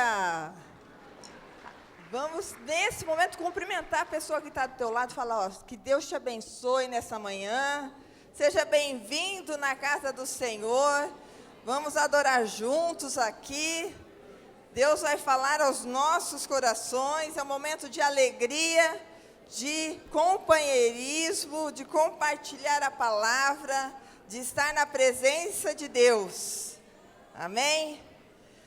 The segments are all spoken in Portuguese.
Aleluia! Vamos, nesse momento, cumprimentar a pessoa que está do teu lado e falar, ó, que Deus te abençoe nessa manhã. Seja bem-vindo na casa do Senhor. Vamos adorar juntos aqui. Deus vai falar aos nossos corações. É um momento de alegria, de companheirismo, de compartilhar a palavra, de estar na presença de Deus. Amém?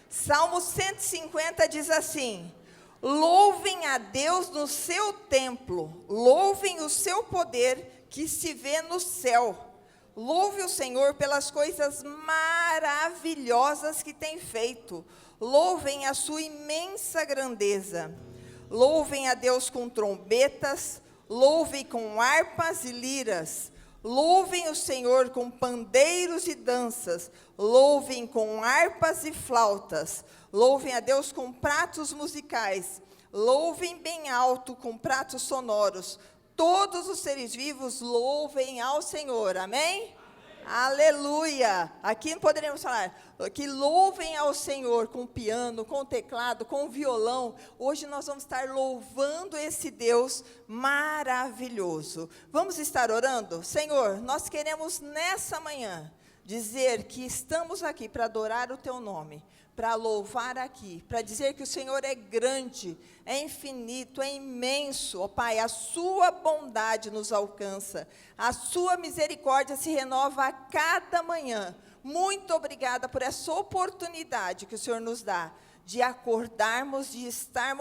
Salmo 150 diz assim: louvem a Deus no seu templo, louvem o seu poder que se vê no céu. Louve o Senhor pelas coisas maravilhosas que tem feito. Louvem a sua imensa grandeza. Louvem a Deus com trombetas, louvem com harpas e liras. Louvem o Senhor com pandeiros e danças. Louvem com harpas e flautas. Louvem a Deus com pratos musicais. Louvem bem alto com pratos sonoros. Todos os seres vivos louvem ao Senhor. Amém? Aleluia! Aqui poderíamos falar que louvem ao Senhor com piano, com teclado, com violão. Hoje nós vamos estar louvando esse Deus maravilhoso. Vamos estar orando? Senhor, nós queremos nessa manhã dizer que estamos aqui para adorar o teu nome, para louvar aqui, para dizer que o Senhor é grande, é infinito, é imenso. Ó Pai, a sua bondade nos alcança, a sua misericórdia se renova a cada manhã. Muito obrigada por essa oportunidade que o Senhor nos dá, de acordarmos, de estar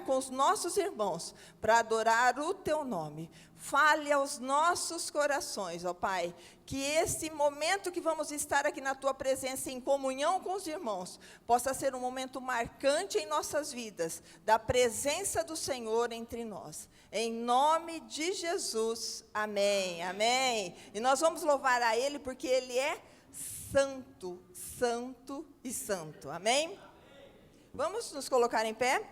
com os nossos irmãos, para adorar o teu nome. Fale aos nossos corações, ó Pai, que esse momento que vamos estar aqui na tua presença, em comunhão com os irmãos, possa ser um momento marcante em nossas vidas, da presença do Senhor entre nós. Em nome de Jesus, amém, amém. E nós vamos louvar a Ele, porque Ele é santo, santo e santo, amém? Vamos nos colocar em pé?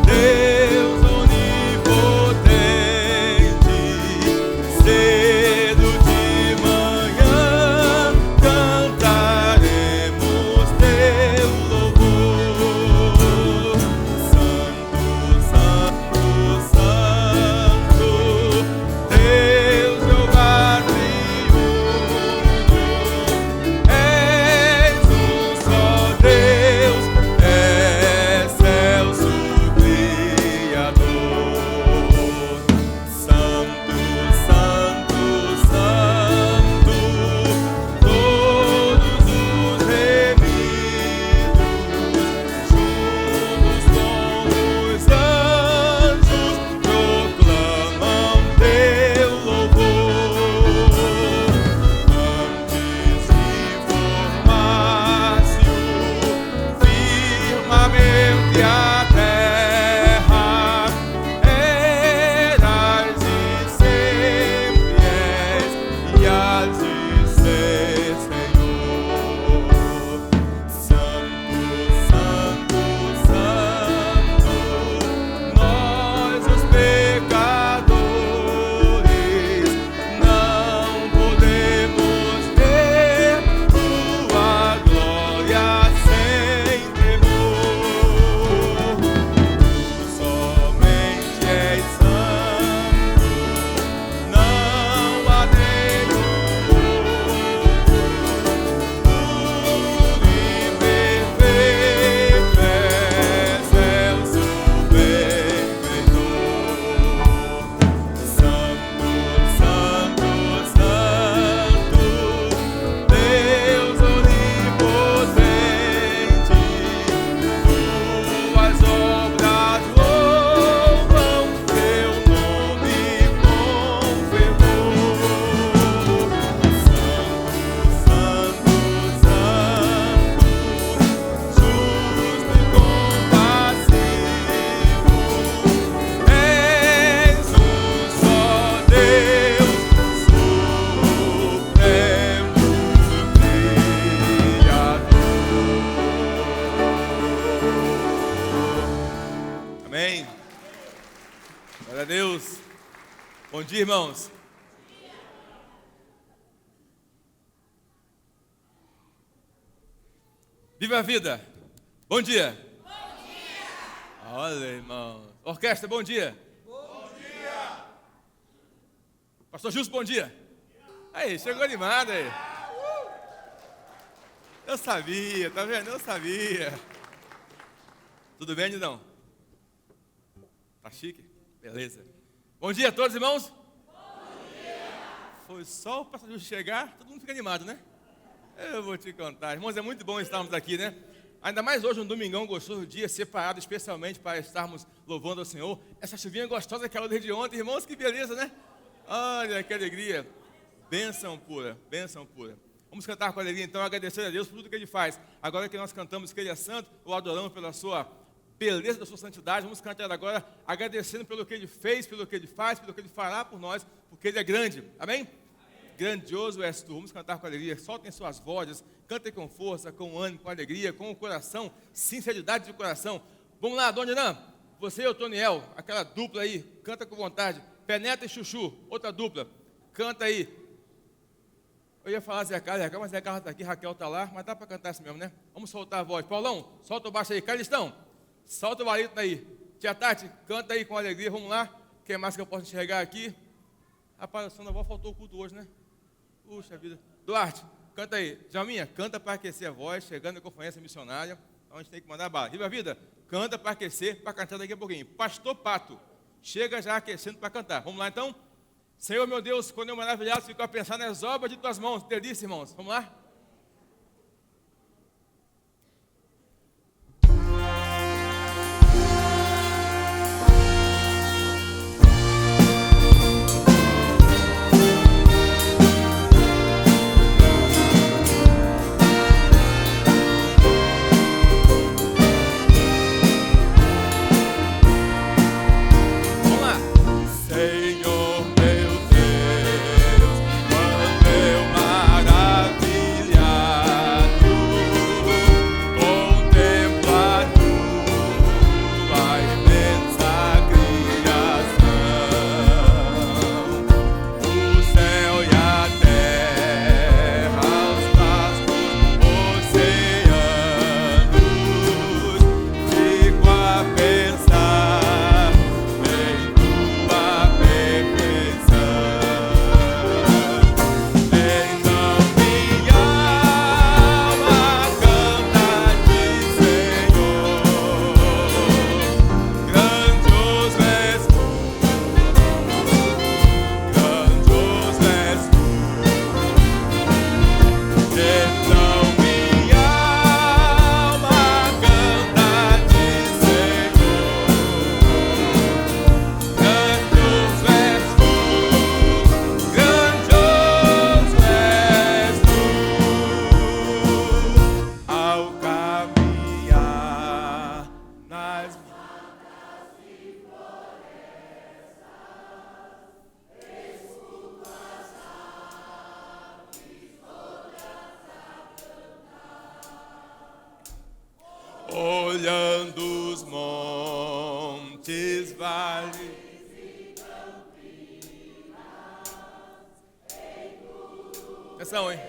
Deus onipotente. Glória a Deus. Bom dia, irmãos. Viva a vida. Bom dia. Bom dia. Olha, irmãos. Orquestra, bom dia. Bom dia. Pastor Justo, bom dia. Aí, chegou animado aí. Eu sabia, tá vendo? Eu sabia. Tudo bem, Nidão? Tá chique? Beleza. Bom dia a todos, irmãos. Bom dia. Foi só o pastor Justo chegar, todo mundo fica animado, né? Eu vou te contar. Irmãos, é muito bom estarmos aqui, né? Ainda mais hoje, um domingão gostoso, dia separado especialmente para estarmos louvando ao Senhor. Essa chuvinha gostosa que ela desde ontem, irmãos, que beleza, né? Olha, que alegria. Bênção pura, bênção pura. Vamos cantar com alegria, então, agradecer a Deus por tudo que Ele faz. Agora que nós cantamos que Ele é santo, o adoramos pela sua beleza, da sua santidade. Vamos cantar agora agradecendo pelo que Ele fez, pelo que Ele faz, pelo que Ele fará por nós, porque Ele é grande. Amém? Grandioso és tu. Vamos cantar com alegria. Soltem suas vozes, cantem com força, com ânimo, com alegria, com o coração, sinceridade de coração. Vamos lá, Dona Irã, você e o Toniel, aquela dupla aí, canta com vontade. Penetra e Chuchu, outra dupla, canta aí. Eu ia falar Zé Carlos, mas Zé Carlos está aqui, Raquel está lá, mas dá para cantar assim mesmo, né? Vamos soltar a voz. Paulão, solta o baixo aí. Calistão, solta o barítono aí. Tia Tati, canta aí com alegria, vamos lá. Quem mais que eu posso enxergar aqui? Rapaz, a sua avó faltou o culto hoje, né? Puxa vida. Duarte, canta aí. Jalminha, canta para aquecer a voz, chegando em conferência missionária. Então a gente tem que mandar bala. Viva a vida, canta para aquecer, para cantar daqui a pouquinho. Pastor Pato, chega já aquecendo para cantar. Vamos lá então? Senhor meu Deus, quando eu maravilhado, fico a pensar nas obras de tuas mãos. Delícia, irmãos. Vamos lá? Olhando os montes, vales e campinas. Atenção, hein?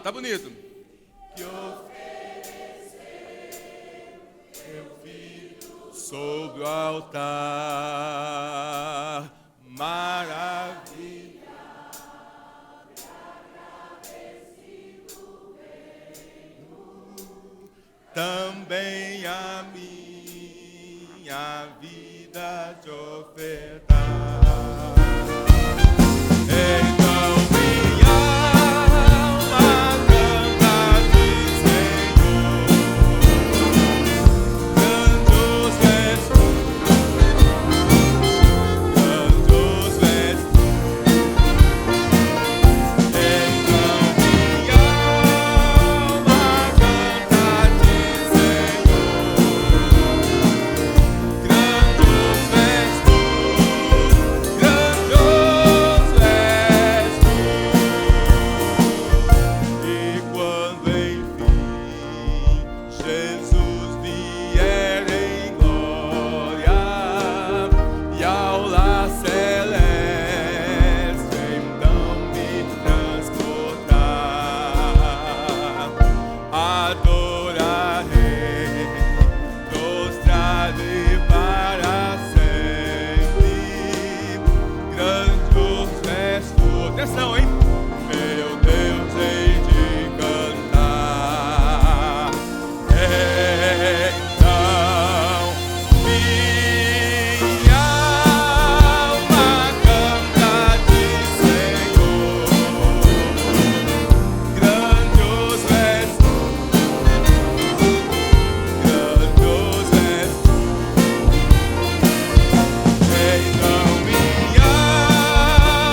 Tá bonito. Que ofereceu meu filho sobre o altar, maravilha, agradecido venho, também a minha vida vida te ofertar. Então minha alma canta-te, Senhor. Cantos és tu, cantos és tu. Então minha alma canta-te, Senhor. Grandos és tu, grandos és tu. E quando enfim Jesus vier em glória e ao lar celeste então me transportar, adorarei, prostrarei para sempre. Grandes és tu. Atenção, hein? Meu Deus, hei de cantar. Então minha alma canta-te, Senhor. Grandes és tu, grandes és tu. Então minha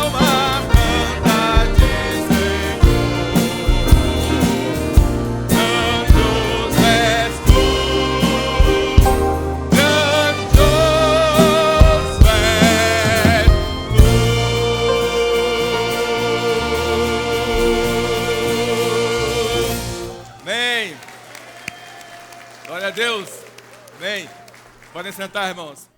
alma canta-te, Glória a Deus. Amém. Podem sentar, irmãos.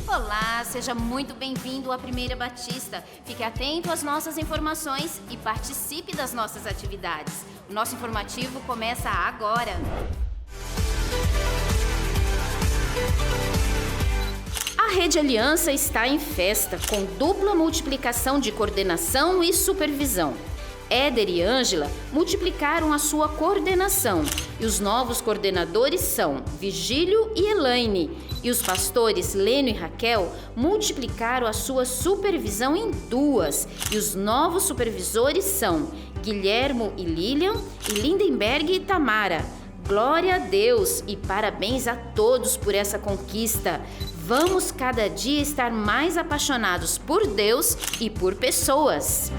Olá, seja muito bem-vindo à Primeira Batista. Fique atento às nossas informações e participe das nossas atividades. O nosso informativo começa agora. A Rede Aliança está em festa, com dupla multiplicação de coordenação e supervisão. Éder e Ângela multiplicaram a sua coordenação e os novos coordenadores são Vigílio e Elaine. E os pastores Leno e Raquel multiplicaram a sua supervisão em 2 e os novos supervisores são Guilhermo e Lilian e Lindenberg e Tamara. Glória a Deus e parabéns a todos por essa conquista. Vamos cada dia estar mais apaixonados por Deus e por pessoas.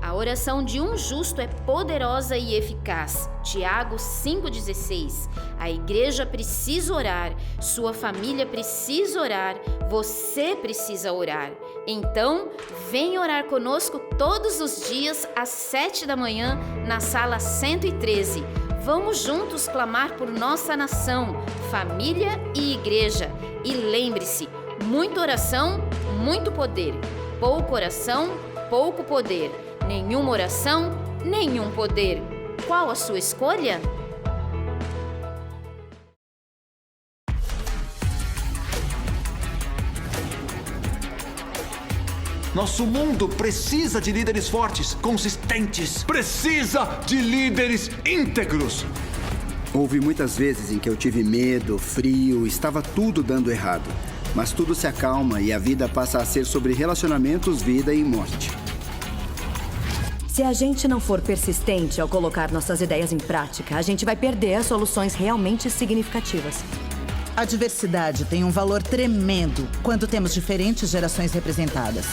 A oração de um justo é poderosa e eficaz. Tiago 5,16. A igreja precisa orar, sua família precisa orar, você precisa orar. Então, vem orar conosco todos os dias às 7 da manhã na sala 113. Vamos juntos clamar por nossa nação, família e igreja. E lembre-se, muita oração, muito poder. Pouca oração, pouco poder. Nenhuma oração, nenhum poder. Qual a sua escolha? Nosso mundo precisa de líderes fortes, consistentes. Precisa de líderes íntegros. Houve muitas vezes em que eu tive medo, frio, estava tudo dando errado. Mas tudo se acalma e a vida passa a ser sobre relacionamentos, vida e morte. Se a gente não for persistente ao colocar nossas ideias em prática, a gente vai perder as soluções realmente significativas. A diversidade tem um valor tremendo quando temos diferentes gerações representadas.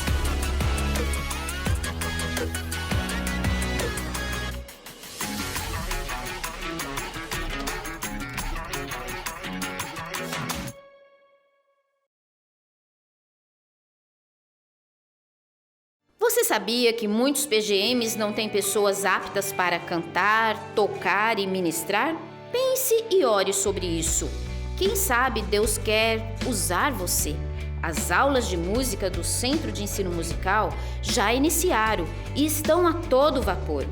Você sabia que muitos PGMs não têm pessoas aptas para cantar, tocar e ministrar? Pense e ore sobre isso. Quem sabe Deus quer usar você. As aulas de música do Centro de Ensino Musical já iniciaram e estão a todo vapor.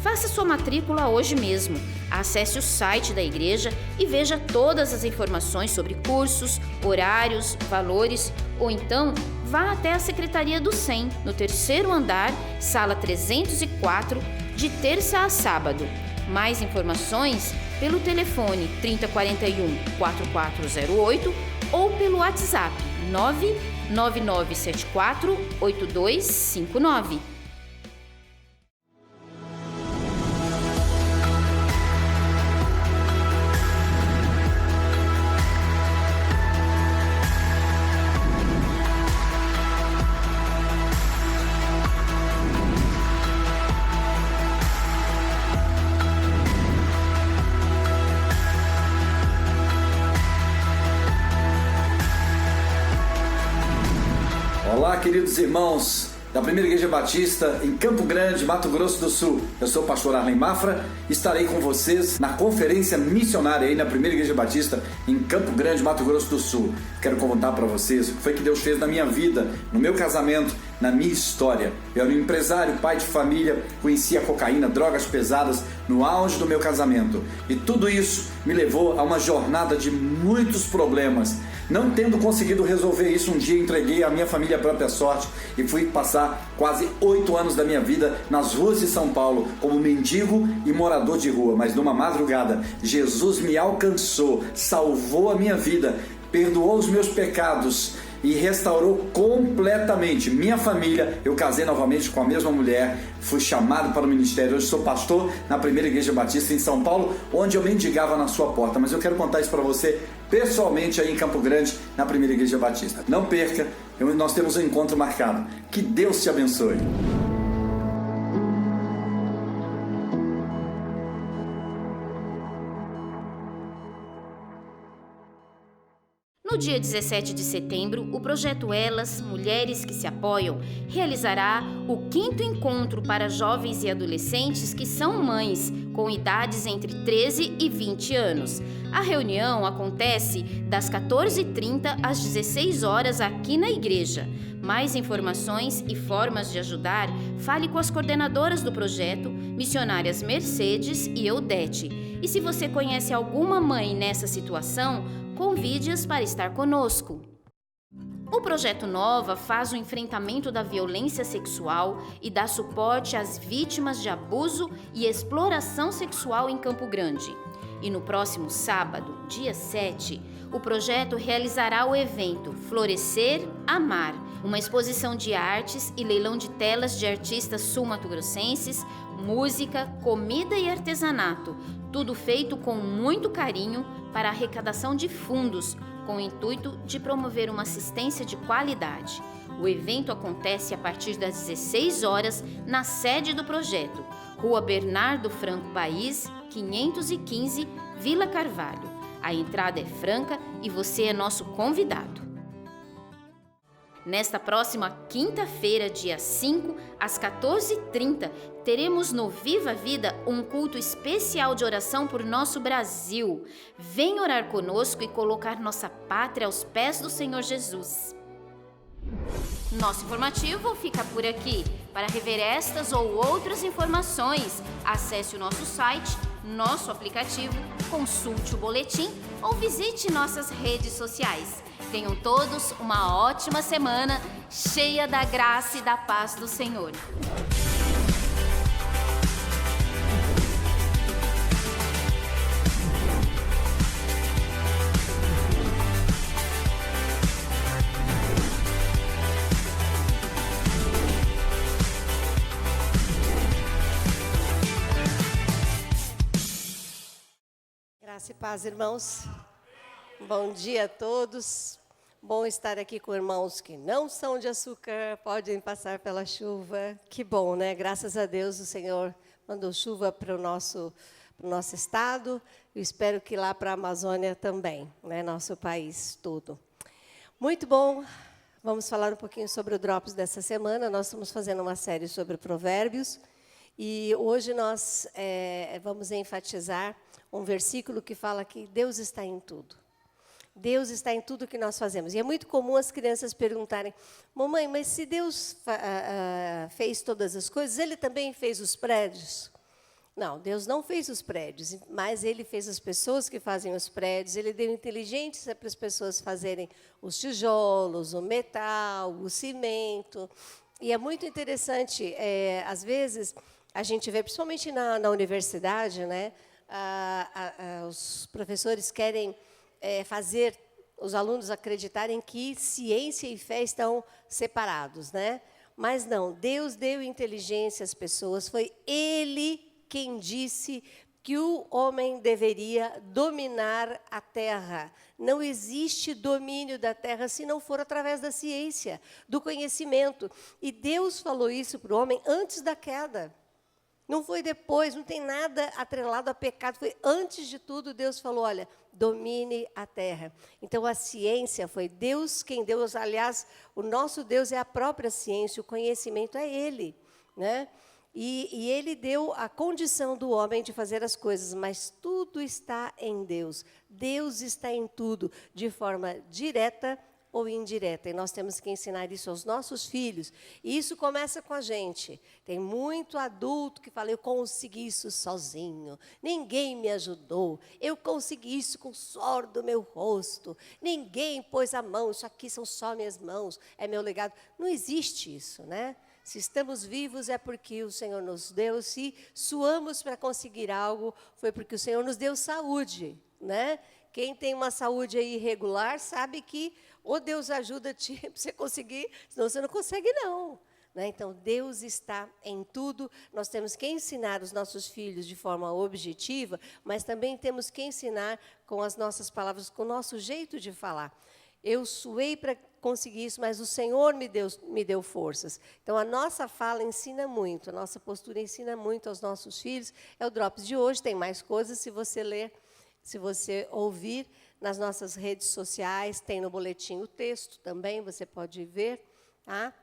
Faça sua matrícula hoje mesmo. Acesse o site da igreja e veja todas as informações sobre cursos, horários, valores, ou então vá até a Secretaria do SEM, no 3º andar, sala 304, de terça a sábado. Mais informações pelo telefone 3041-4408 ou pelo WhatsApp 99974-8259. Olá, queridos irmãos da Primeira Igreja Batista em Campo Grande, Mato Grosso do Sul. Eu sou o pastor Arlen Mafra, estarei com vocês na conferência missionária aí na Primeira Igreja Batista em Campo Grande, Mato Grosso do Sul. Quero contar para vocês o que foi que Deus fez na minha vida, no meu casamento, na minha história. Eu era um empresário, pai de família, conhecia cocaína, drogas pesadas no auge do meu casamento. E tudo isso me levou a uma jornada de muitos problemas. Não tendo conseguido resolver isso, um dia entreguei a minha família à própria sorte e fui passar quase 8 anos da minha vida nas ruas de São Paulo como mendigo e morador de rua. Mas numa madrugada, Jesus me alcançou, salvou a minha vida, perdoou os meus pecados e restaurou completamente minha família. Eu casei novamente com a mesma mulher, fui chamado para o ministério. Hoje sou pastor na Primeira Igreja Batista em São Paulo, onde eu mendigava na sua porta. Mas eu quero contar isso para você pessoalmente aí em Campo Grande, na Primeira Igreja Batista. Não perca, nós temos um encontro marcado. Que Deus te abençoe. No dia 17 de setembro, o Projeto Elas, Mulheres que se Apoiam, realizará o 5º encontro para jovens e adolescentes que são mães, com idades entre 13 e 20 anos. A reunião acontece das 14h30 às 16 horas aqui na igreja. Mais informações e formas de ajudar, fale com as coordenadoras do projeto, missionárias Mercedes e Eudete. E se você conhece alguma mãe nessa situação, convide-as para estar conosco. O Projeto Nova faz o enfrentamento da violência sexual e dá suporte às vítimas de abuso e exploração sexual em Campo Grande. E no próximo sábado, dia 7, o projeto realizará o evento Florescer, Amar, uma exposição de artes e leilão de telas de artistas sul-mato-grossenses, música, comida e artesanato, tudo feito com muito carinho para a arrecadação de fundos, com o intuito de promover uma assistência de qualidade. O evento acontece a partir das 16 horas na sede do projeto, Rua Bernardo Franco País, 515, Vila Carvalho. A entrada é franca e você é nosso convidado. Nesta próxima quinta-feira, dia 5, às 14h30, teremos no Viva Vida um culto especial de oração por nosso Brasil. Vem orar conosco e colocar nossa pátria aos pés do Senhor Jesus. Nosso informativo fica por aqui. Para rever estas ou outras informações, acesse o nosso site, nosso aplicativo, consulte o boletim ou visite nossas redes sociais. Tenham todos uma ótima semana, cheia da graça e da paz do Senhor. Graça e paz, irmãos. Bom dia a todos. Bom estar aqui com irmãos que não são de açúcar, podem passar pela chuva. Que bom, né? Graças a Deus o Senhor mandou chuva para o nosso estado. Eu espero que lá para a Amazônia também, né? Nosso país todo. Muito bom. Vamos falar um pouquinho sobre o Drops dessa semana. Nós estamos fazendo uma série sobre provérbios. E hoje nós vamos enfatizar um versículo que fala que Deus está em tudo. Deus está em tudo que nós fazemos. E é muito comum as crianças perguntarem: mamãe, mas se Deus fez todas as coisas, Ele também fez os prédios? Não, Deus não fez os prédios, mas Ele fez as pessoas que fazem os prédios. Ele deu inteligência para as pessoas fazerem os tijolos, o metal, o cimento. E é muito interessante, às vezes, a gente vê, principalmente na universidade, né, os professores querem fazer os alunos acreditarem que ciência e fé estão separados, né? Mas não, Deus deu inteligência às pessoas, foi Ele quem disse que o homem deveria dominar a terra. Não existe domínio da terra se não for através da ciência, do conhecimento. E Deus falou isso para o homem antes da queda. Não foi depois, não tem nada atrelado a pecado. Foi antes de tudo, Deus falou, olha, domine a terra. Então, a ciência foi Deus quem deu. Aliás, o nosso Deus é a própria ciência, o conhecimento é Ele, né? E Ele deu a condição do homem de fazer as coisas, mas tudo está em Deus. Deus está em tudo, de forma direta ou indireta. E nós temos que ensinar isso aos nossos filhos. E isso começa com a gente. Tem muito adulto que fala, eu consegui isso sozinho, ninguém me ajudou, eu consegui isso com o suor do meu rosto, ninguém pôs a mão, isso aqui são só minhas mãos, é meu legado. Não existe isso, né? Se estamos vivos é porque o Senhor nos deu. Se suamos para conseguir algo, foi porque o Senhor nos deu saúde, né? Quem tem uma saúde aí irregular sabe que ou Deus ajuda-te para você conseguir, senão você não consegue não. Né? Então, Deus está em tudo. Nós temos que ensinar os nossos filhos de forma objetiva, mas também temos que ensinar com as nossas palavras, com o nosso jeito de falar. Eu suei para conseguir isso, mas o Senhor me deu forças. Então, a nossa fala ensina muito, a nossa postura ensina muito aos nossos filhos. É o Drops de hoje, tem mais coisas, se você ler, se você ouvir nas nossas redes sociais, tem no boletim o texto também, você pode ver. Tá?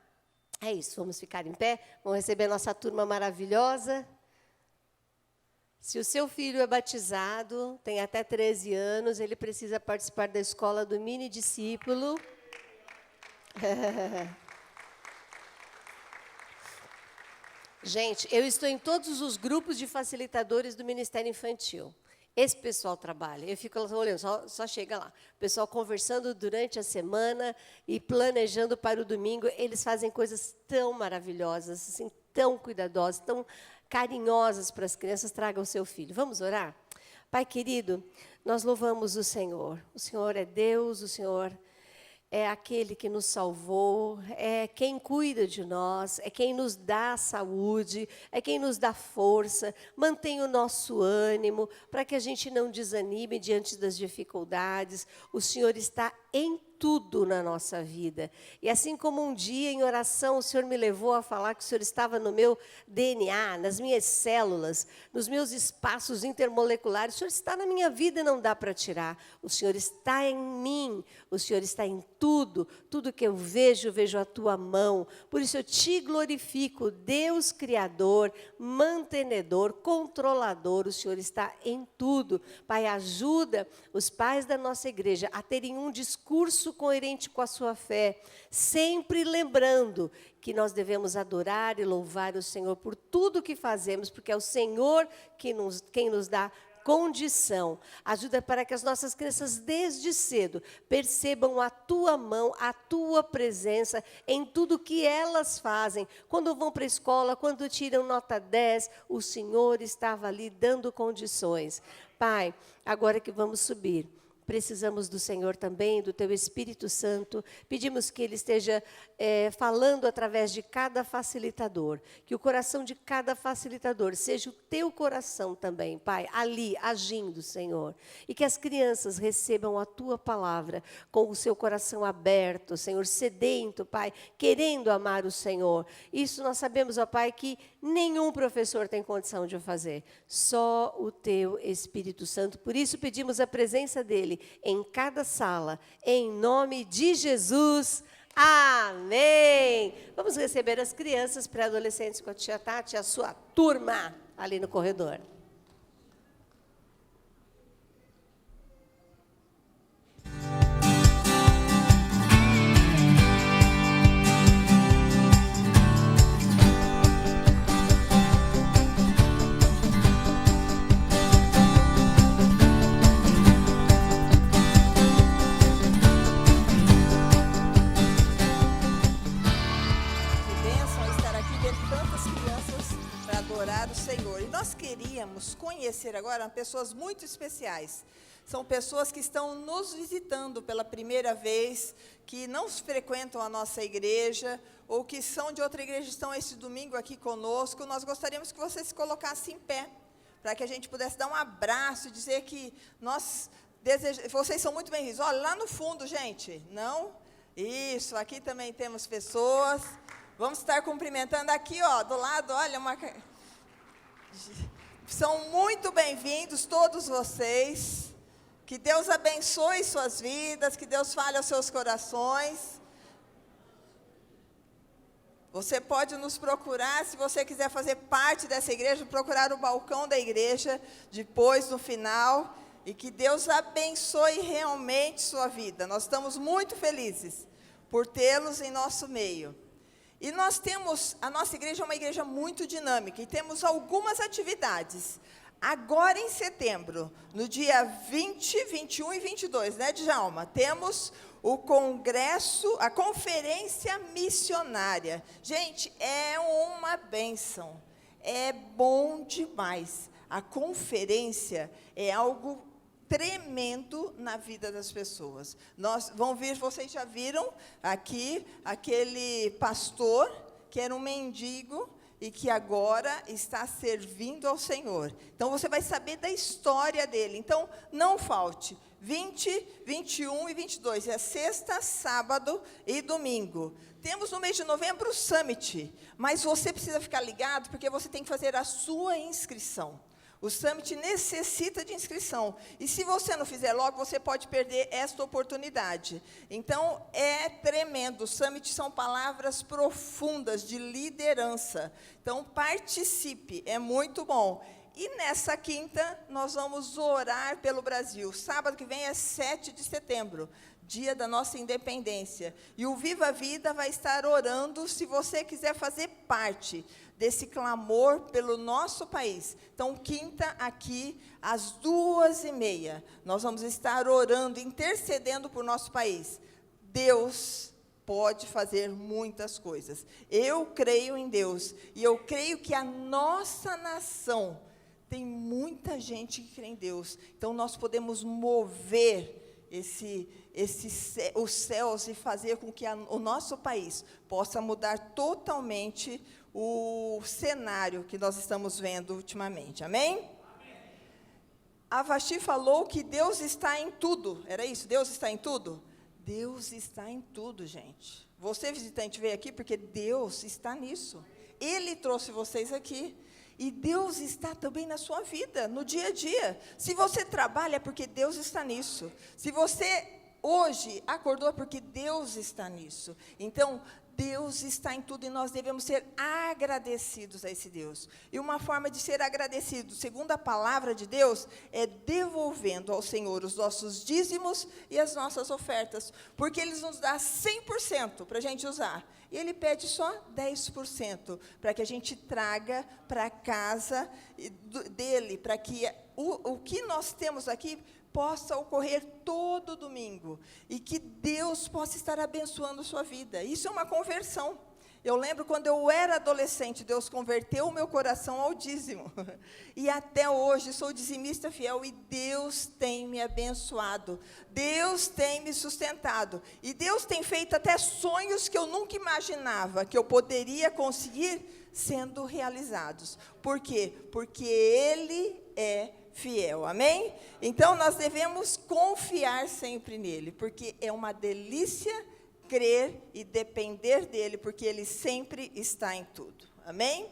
É isso, vamos ficar em pé, vamos receber a nossa turma maravilhosa. Se o seu filho é batizado, tem até 13 anos, ele precisa participar da escola do mini discípulo. Gente, eu estou em todos os grupos de facilitadores do Ministério Infantil. Esse pessoal trabalha, eu fico olhando, só chega lá. O pessoal conversando durante a semana e planejando para o domingo. Eles fazem coisas tão maravilhosas, assim, tão cuidadosas, tão carinhosas para as crianças. Traga o seu filho. Vamos orar? Pai querido, nós louvamos o Senhor. O Senhor é Deus, o Senhor é aquele que nos salvou, é quem cuida de nós, é quem nos dá saúde, é quem nos dá força, mantém o nosso ânimo, para que a gente não desanime diante das dificuldades. O Senhor está em tudo na nossa vida. E assim como um dia em oração o Senhor me levou a falar que o Senhor estava no meu DNA, nas minhas células, nos meus espaços intermoleculares, o Senhor está na minha vida e não dá para tirar. O Senhor está em mim, o Senhor está em tudo. Tudo que eu vejo a tua mão. Por isso eu te glorifico, Deus Criador, mantenedor, controlador. O Senhor está em tudo. Pai, ajuda os pais da nossa igreja a terem um discurso coerente com a sua fé, sempre lembrando que nós devemos adorar e louvar o Senhor por tudo que fazemos, porque é o Senhor quem nos dá condição. Ajuda para que as nossas crianças, desde cedo, percebam a tua mão, a tua presença em tudo que elas fazem. Quando vão para a escola, quando tiram nota 10, o Senhor estava ali dando condições. Pai, agora que vamos subir, precisamos do Senhor também, do Teu Espírito Santo. Pedimos que Ele esteja falando através de cada facilitador. Que o coração de cada facilitador seja o Teu coração também, Pai, ali, agindo, Senhor. E que as crianças recebam a Tua palavra com o seu coração aberto, Senhor, sedento, Pai, querendo amar o Senhor. Isso nós sabemos, ó Pai, que nenhum professor tem condição de fazer. Só o Teu Espírito Santo. Por isso pedimos a presença dEle em cada sala, em nome de Jesus, amém. Vamos receber as crianças pré-adolescentes com a tia Tati, a sua turma, ali no corredor. vamos conhecer agora pessoas muito especiais. São pessoas que estão nos visitando pela primeira vez, que não frequentam a nossa igreja, ou que são de outra igreja e estão esse domingo aqui conosco. Nós gostaríamos que você se colocasse em pé, para que a gente pudesse dar um abraço e dizer que vocês são muito bem-vindos. Olha, lá no fundo, gente, não? Isso, aqui também temos pessoas. Vamos estar cumprimentando aqui, ó, do lado, olha, são muito bem-vindos todos vocês. Que Deus abençoe suas vidas, que Deus fale aos seus corações. Você pode nos procurar, se você quiser fazer parte dessa igreja, procurar o balcão da igreja, depois, no final, e que Deus abençoe realmente sua vida. Nós estamos muito felizes por tê-los em nosso meio. E a nossa igreja é uma igreja muito dinâmica, e temos algumas atividades. Agora em setembro, no dia 20, 21 e 22, né, Djalma? Temos o congresso, a conferência missionária. Gente, é uma bênção, é bom demais. A conferência é algo tremendo na vida das pessoas. Vocês já viram aqui aquele pastor que era um mendigo e que agora está servindo ao Senhor. Então, você vai saber da história dele. Então, não falte. 20, 21 e 22. É sexta, sábado e domingo. Temos no mês de novembro o Summit. Mas você precisa ficar ligado, porque você tem que fazer a sua inscrição. O Summit necessita de inscrição. E se você não fizer logo, você pode perder esta oportunidade. Então, é tremendo. O Summit são palavras profundas de liderança. Então, participe, é muito bom. E nessa quinta, nós vamos orar pelo Brasil. Sábado que vem é 7 de setembro, dia da nossa independência. E o Viva a Vida vai estar orando, se você quiser fazer parte desse clamor pelo nosso país. Então, quinta aqui, às 2h30, nós vamos estar orando, intercedendo por nosso país. Deus pode fazer muitas coisas. Eu creio em Deus, e eu creio que a nossa nação tem muita gente que crê em Deus. Então, nós podemos mover os céus e fazer com que o nosso país possa mudar totalmente o cenário que nós estamos vendo ultimamente. Amém? Amém. A Vasti falou que Deus está em tudo. Era isso? Deus está em tudo? Deus está em tudo, gente. Você, visitante, veio aqui porque Deus está nisso. Ele trouxe vocês aqui. E Deus está também na sua vida, no dia a dia. Se você trabalha, é porque Deus está nisso. Se você hoje acordou, é porque Deus está nisso. Então, Deus está em tudo e nós devemos ser agradecidos a esse Deus. E uma forma de ser agradecido, segundo a palavra de Deus, é devolvendo ao Senhor os nossos dízimos e as nossas ofertas. Porque Ele nos dá 100% para a gente usar. E Ele pede só 10% para que a gente traga para a casa dEle, para que o que nós temos aqui possa ocorrer todo domingo, e que Deus possa estar abençoando a sua vida. Isso é uma conversão. Eu lembro quando eu era adolescente, Deus converteu o meu coração ao dízimo, e até hoje sou dizimista fiel, e Deus tem me abençoado, Deus tem me sustentado, e Deus tem feito até sonhos que eu nunca imaginava, que eu poderia conseguir, sendo realizados. Por quê? Porque Ele é fiel, amém? Então, nós devemos confiar sempre nele, porque é uma delícia crer e depender dele, porque ele sempre está em tudo, amém?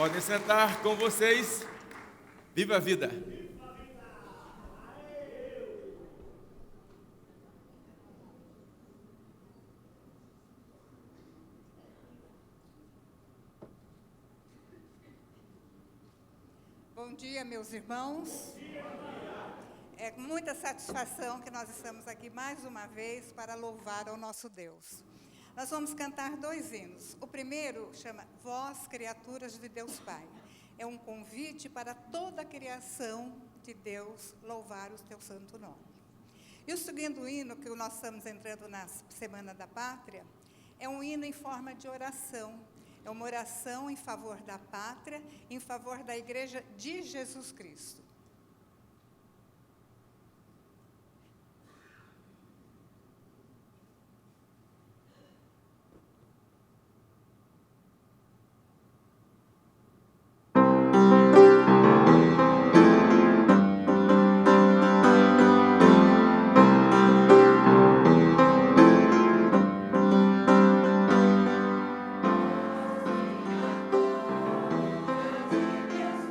Podem sentar com vocês. Viva a vida. Bom dia, meus irmãos. É com muita satisfação que nós estamos aqui mais uma vez para louvar ao nosso Deus. Nós vamos cantar 2 hinos. O primeiro chama Vós, Criaturas de Deus Pai. É um convite para toda a criação de Deus louvar o teu santo nome. E o segundo hino, que nós estamos entrando na Semana da Pátria, é um hino em forma de oração. É uma oração em favor da pátria, em favor da Igreja de Jesus Cristo. Deus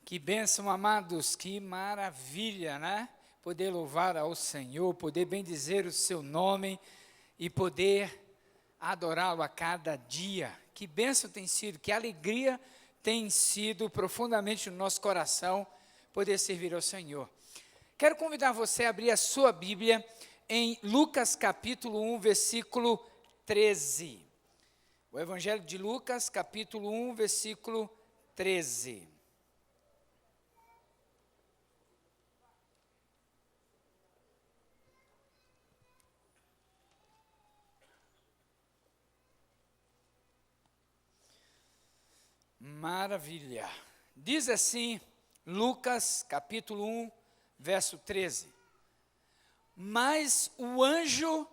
Que bênção, amados, que maravilha, né? Poder louvar ao Senhor, poder bendizer o seu nome e poder adorá-lo a cada dia. Que bênção tem sido, que alegria tem sido profundamente no nosso coração poder servir ao Senhor. Quero convidar você a abrir a sua Bíblia em Lucas capítulo 1, versículo 13. O Evangelho de Lucas, capítulo 1, versículo 13. Maravilha. Diz assim, Lucas, capítulo 1, verso 13. Mas o anjo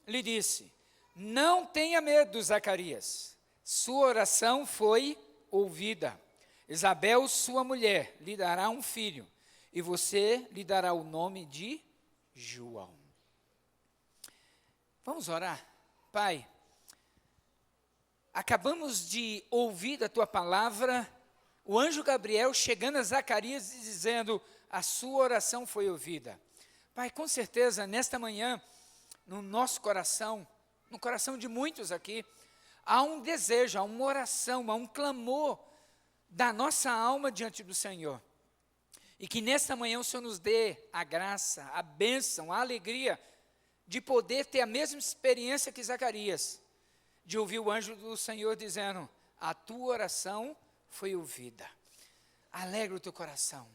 lhe disse: não tenha medo, Zacarias. Sua oração foi ouvida. Isabel, sua mulher, lhe dará um filho, e você lhe dará o nome de João. Vamos orar? Pai, acabamos de ouvir da tua palavra o anjo Gabriel chegando a Zacarias e dizendo: a sua oração foi ouvida. Pai, com certeza, nesta manhã, no nosso coração, no coração de muitos aqui, há um desejo, há uma oração, há um clamor da nossa alma diante do Senhor. E que nesta manhã o Senhor nos dê a graça, a bênção, a alegria de poder ter a mesma experiência que Zacarias, de ouvir o anjo do Senhor dizendo: a tua oração foi ouvida. Alegra o teu coração.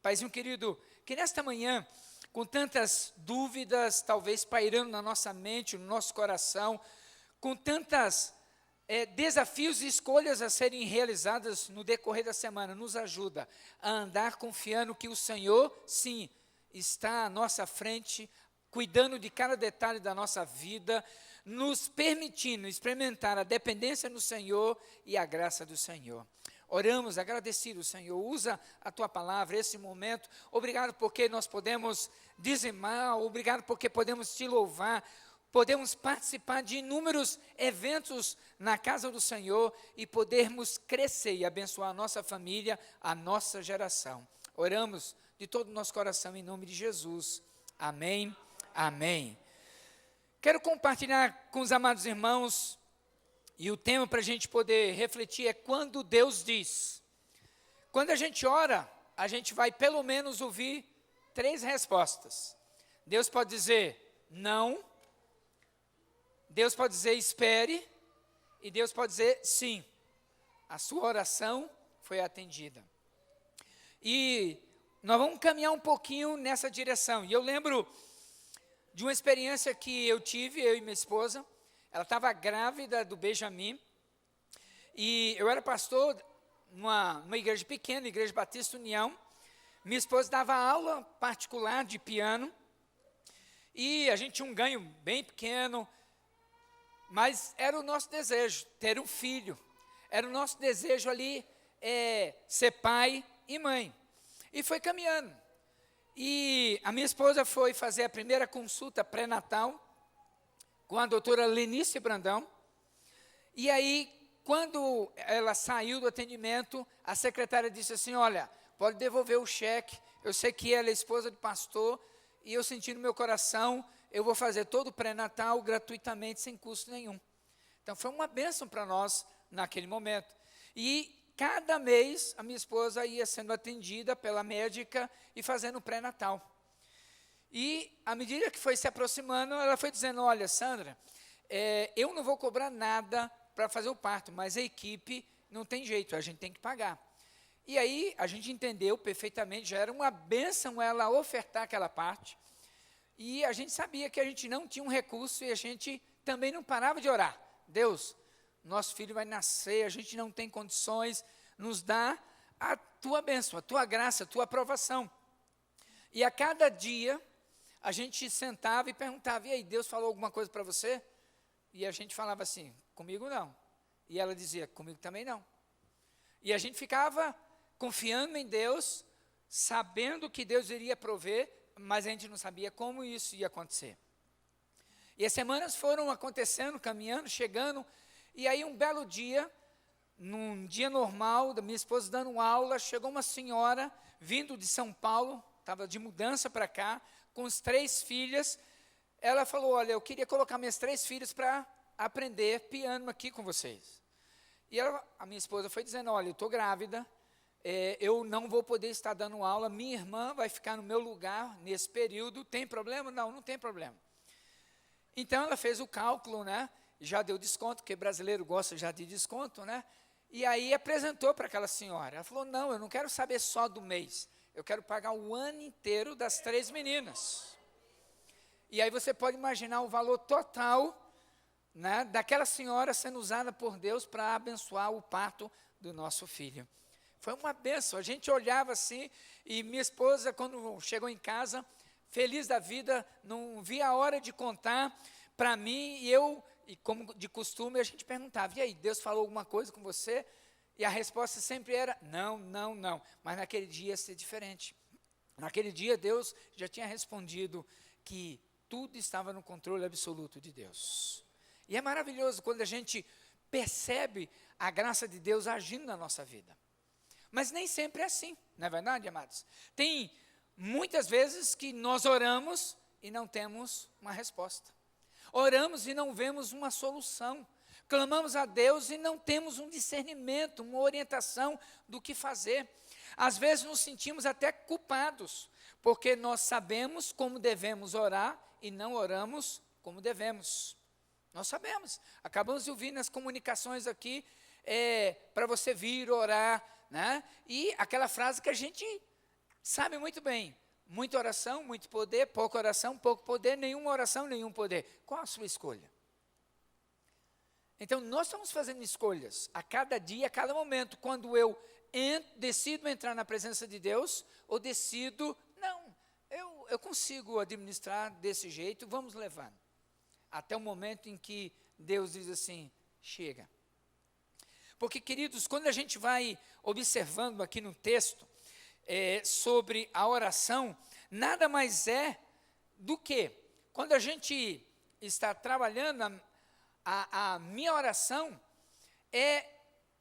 Paizinho querido, que nesta manhã, com tantas dúvidas, talvez pairando na nossa mente, no nosso coração, com tantas desafios e escolhas a serem realizadas no decorrer da semana, nos ajuda a andar confiando que o Senhor, sim, está à nossa frente, cuidando de cada detalhe da nossa vida, nos permitindo experimentar a dependência no Senhor e a graça do Senhor. Oramos agradecidos, Senhor, usa a tua palavra, esse momento. Obrigado porque nós podemos dizimar, obrigado porque podemos te louvar, podemos participar de inúmeros eventos na casa do Senhor e podermos crescer e abençoar a nossa família, a nossa geração. Oramos de todo o nosso coração em nome de Jesus. Amém, amém. Quero compartilhar com os amados irmãos, e o tema para a gente poder refletir é quando Deus diz. Quando a gente ora, a gente vai pelo menos ouvir 3 respostas. Deus pode dizer não, Deus pode dizer espere, e Deus pode dizer sim. A sua oração foi atendida. E nós vamos caminhar um pouquinho nessa direção. E eu lembro de uma experiência que eu tive, eu e minha esposa. Ela estava grávida do Benjamin, e eu era pastor numa igreja pequena, Igreja Batista União. Minha esposa dava aula particular de piano, e a gente tinha um ganho bem pequeno, mas era o nosso desejo, ter um filho. Era o nosso desejo ali, ser pai e mãe. E foi caminhando. E a minha esposa foi fazer a primeira consulta pré-natal com a doutora Lenice Brandão, e aí, quando ela saiu do atendimento, a secretária disse assim: olha, pode devolver o cheque, eu sei que ela é esposa de pastor, e eu senti no meu coração, eu vou fazer todo o pré-natal gratuitamente, sem custo nenhum. Então, foi uma bênção para nós, naquele momento. E cada mês, a minha esposa ia sendo atendida pela médica e fazendo o pré-natal. E, à medida que foi se aproximando, ela foi dizendo: olha, Sandra, eu não vou cobrar nada para fazer o parto, mas a equipe não tem jeito, a gente tem que pagar. E aí, a gente entendeu perfeitamente, já era uma bênção ela ofertar aquela parte, e a gente sabia que a gente não tinha um recurso, e a gente também não parava de orar. Deus, nosso filho vai nascer, a gente não tem condições, nos dá a tua bênção, a tua graça, a tua aprovação. E a cada dia, a gente sentava e perguntava: e aí, Deus falou alguma coisa para você? E a gente falava assim: comigo não. E ela dizia: comigo também não. E a gente ficava confiando em Deus, sabendo que Deus iria prover, mas a gente não sabia como isso ia acontecer. E as semanas foram acontecendo, caminhando, chegando, e aí um belo dia, num dia normal, da minha esposa dando aula, chegou uma senhora vindo de São Paulo, estava de mudança para cá, com as 3 filhas. Ela falou, olha, eu queria colocar minhas 3 filhas para aprender piano aqui com vocês. E a minha esposa foi dizendo, olha, eu estou grávida, eu não vou poder estar dando aula, minha irmã vai ficar no meu lugar nesse período, tem problema? Não, não tem problema. Então, ela fez o cálculo, né? Já deu desconto, porque brasileiro gosta já de desconto, né? E aí apresentou para aquela senhora. Ela falou, não, eu não quero saber só do mês, eu quero pagar o ano inteiro das 3 meninas. E aí você pode imaginar o valor total, né, daquela senhora sendo usada por Deus para abençoar o parto do nosso filho. Foi uma bênção, a gente olhava assim, e minha esposa, quando chegou em casa, feliz da vida, não via a hora de contar para mim, e como de costume, a gente perguntava, e aí, Deus falou alguma coisa com você? E a resposta sempre era, não, não, não. Mas naquele dia ia ser diferente. Naquele dia, Deus já tinha respondido que tudo estava no controle absoluto de Deus. E é maravilhoso quando a gente percebe a graça de Deus agindo na nossa vida. Mas nem sempre é assim, não é verdade, amados? Tem muitas vezes que nós oramos e não temos uma resposta. Oramos e não vemos uma solução. Clamamos a Deus e não temos um discernimento, uma orientação do que fazer. Às vezes nos sentimos até culpados, porque nós sabemos como devemos orar e não oramos como devemos. Nós sabemos. Acabamos de ouvir nas comunicações aqui, para você vir orar, né? E aquela frase que a gente sabe muito bem. Muita oração, muito poder, pouca oração, pouco poder, nenhuma oração, nenhum poder. Qual a sua escolha? Então, nós estamos fazendo escolhas a cada dia, a cada momento, quando eu decido entrar na presença de Deus, ou decido, não, eu consigo administrar desse jeito, vamos levando. Até o momento em que Deus diz assim, chega. Porque, queridos, quando a gente vai observando aqui no texto, sobre a oração, nada mais é do que, quando a gente está trabalhando, a minha oração é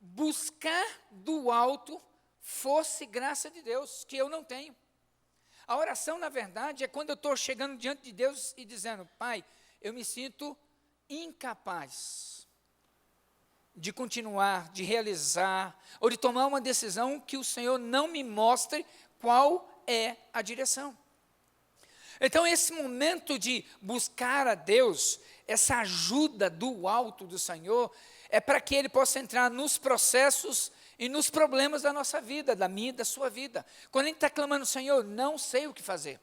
buscar do alto força e graça de Deus, que eu não tenho. A oração, na verdade, é quando eu estou chegando diante de Deus e dizendo, Pai, eu me sinto incapaz de continuar, de realizar, ou de tomar uma decisão que o Senhor não me mostre qual é a direção. Então, esse momento de buscar a Deus, essa ajuda do alto do Senhor, é para que Ele possa entrar nos processos e nos problemas da nossa vida, da minha e da sua vida. Quando a gente está clamando, Senhor, não sei o que fazer,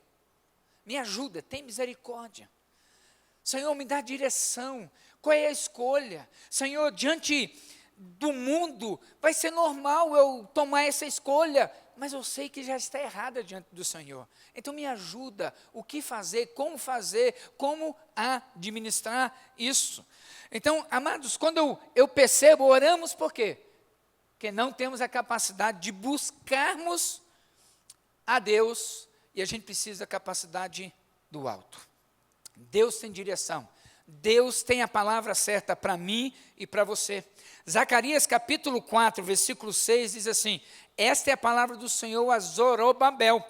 me ajuda, tem misericórdia. Senhor, me dá direção, qual é a escolha? Senhor, diante do mundo, vai ser normal eu tomar essa escolha, mas eu sei que já está errada diante do Senhor. Então me ajuda, o que fazer, como administrar isso. Então, amados, quando eu percebo, oramos por quê? Porque não temos a capacidade de buscarmos a Deus, e a gente precisa da capacidade do alto. Deus tem direção. Deus tem a palavra certa para mim e para você. Zacarias capítulo 4, versículo 6 diz assim, esta é a palavra do Senhor a Zorobabel,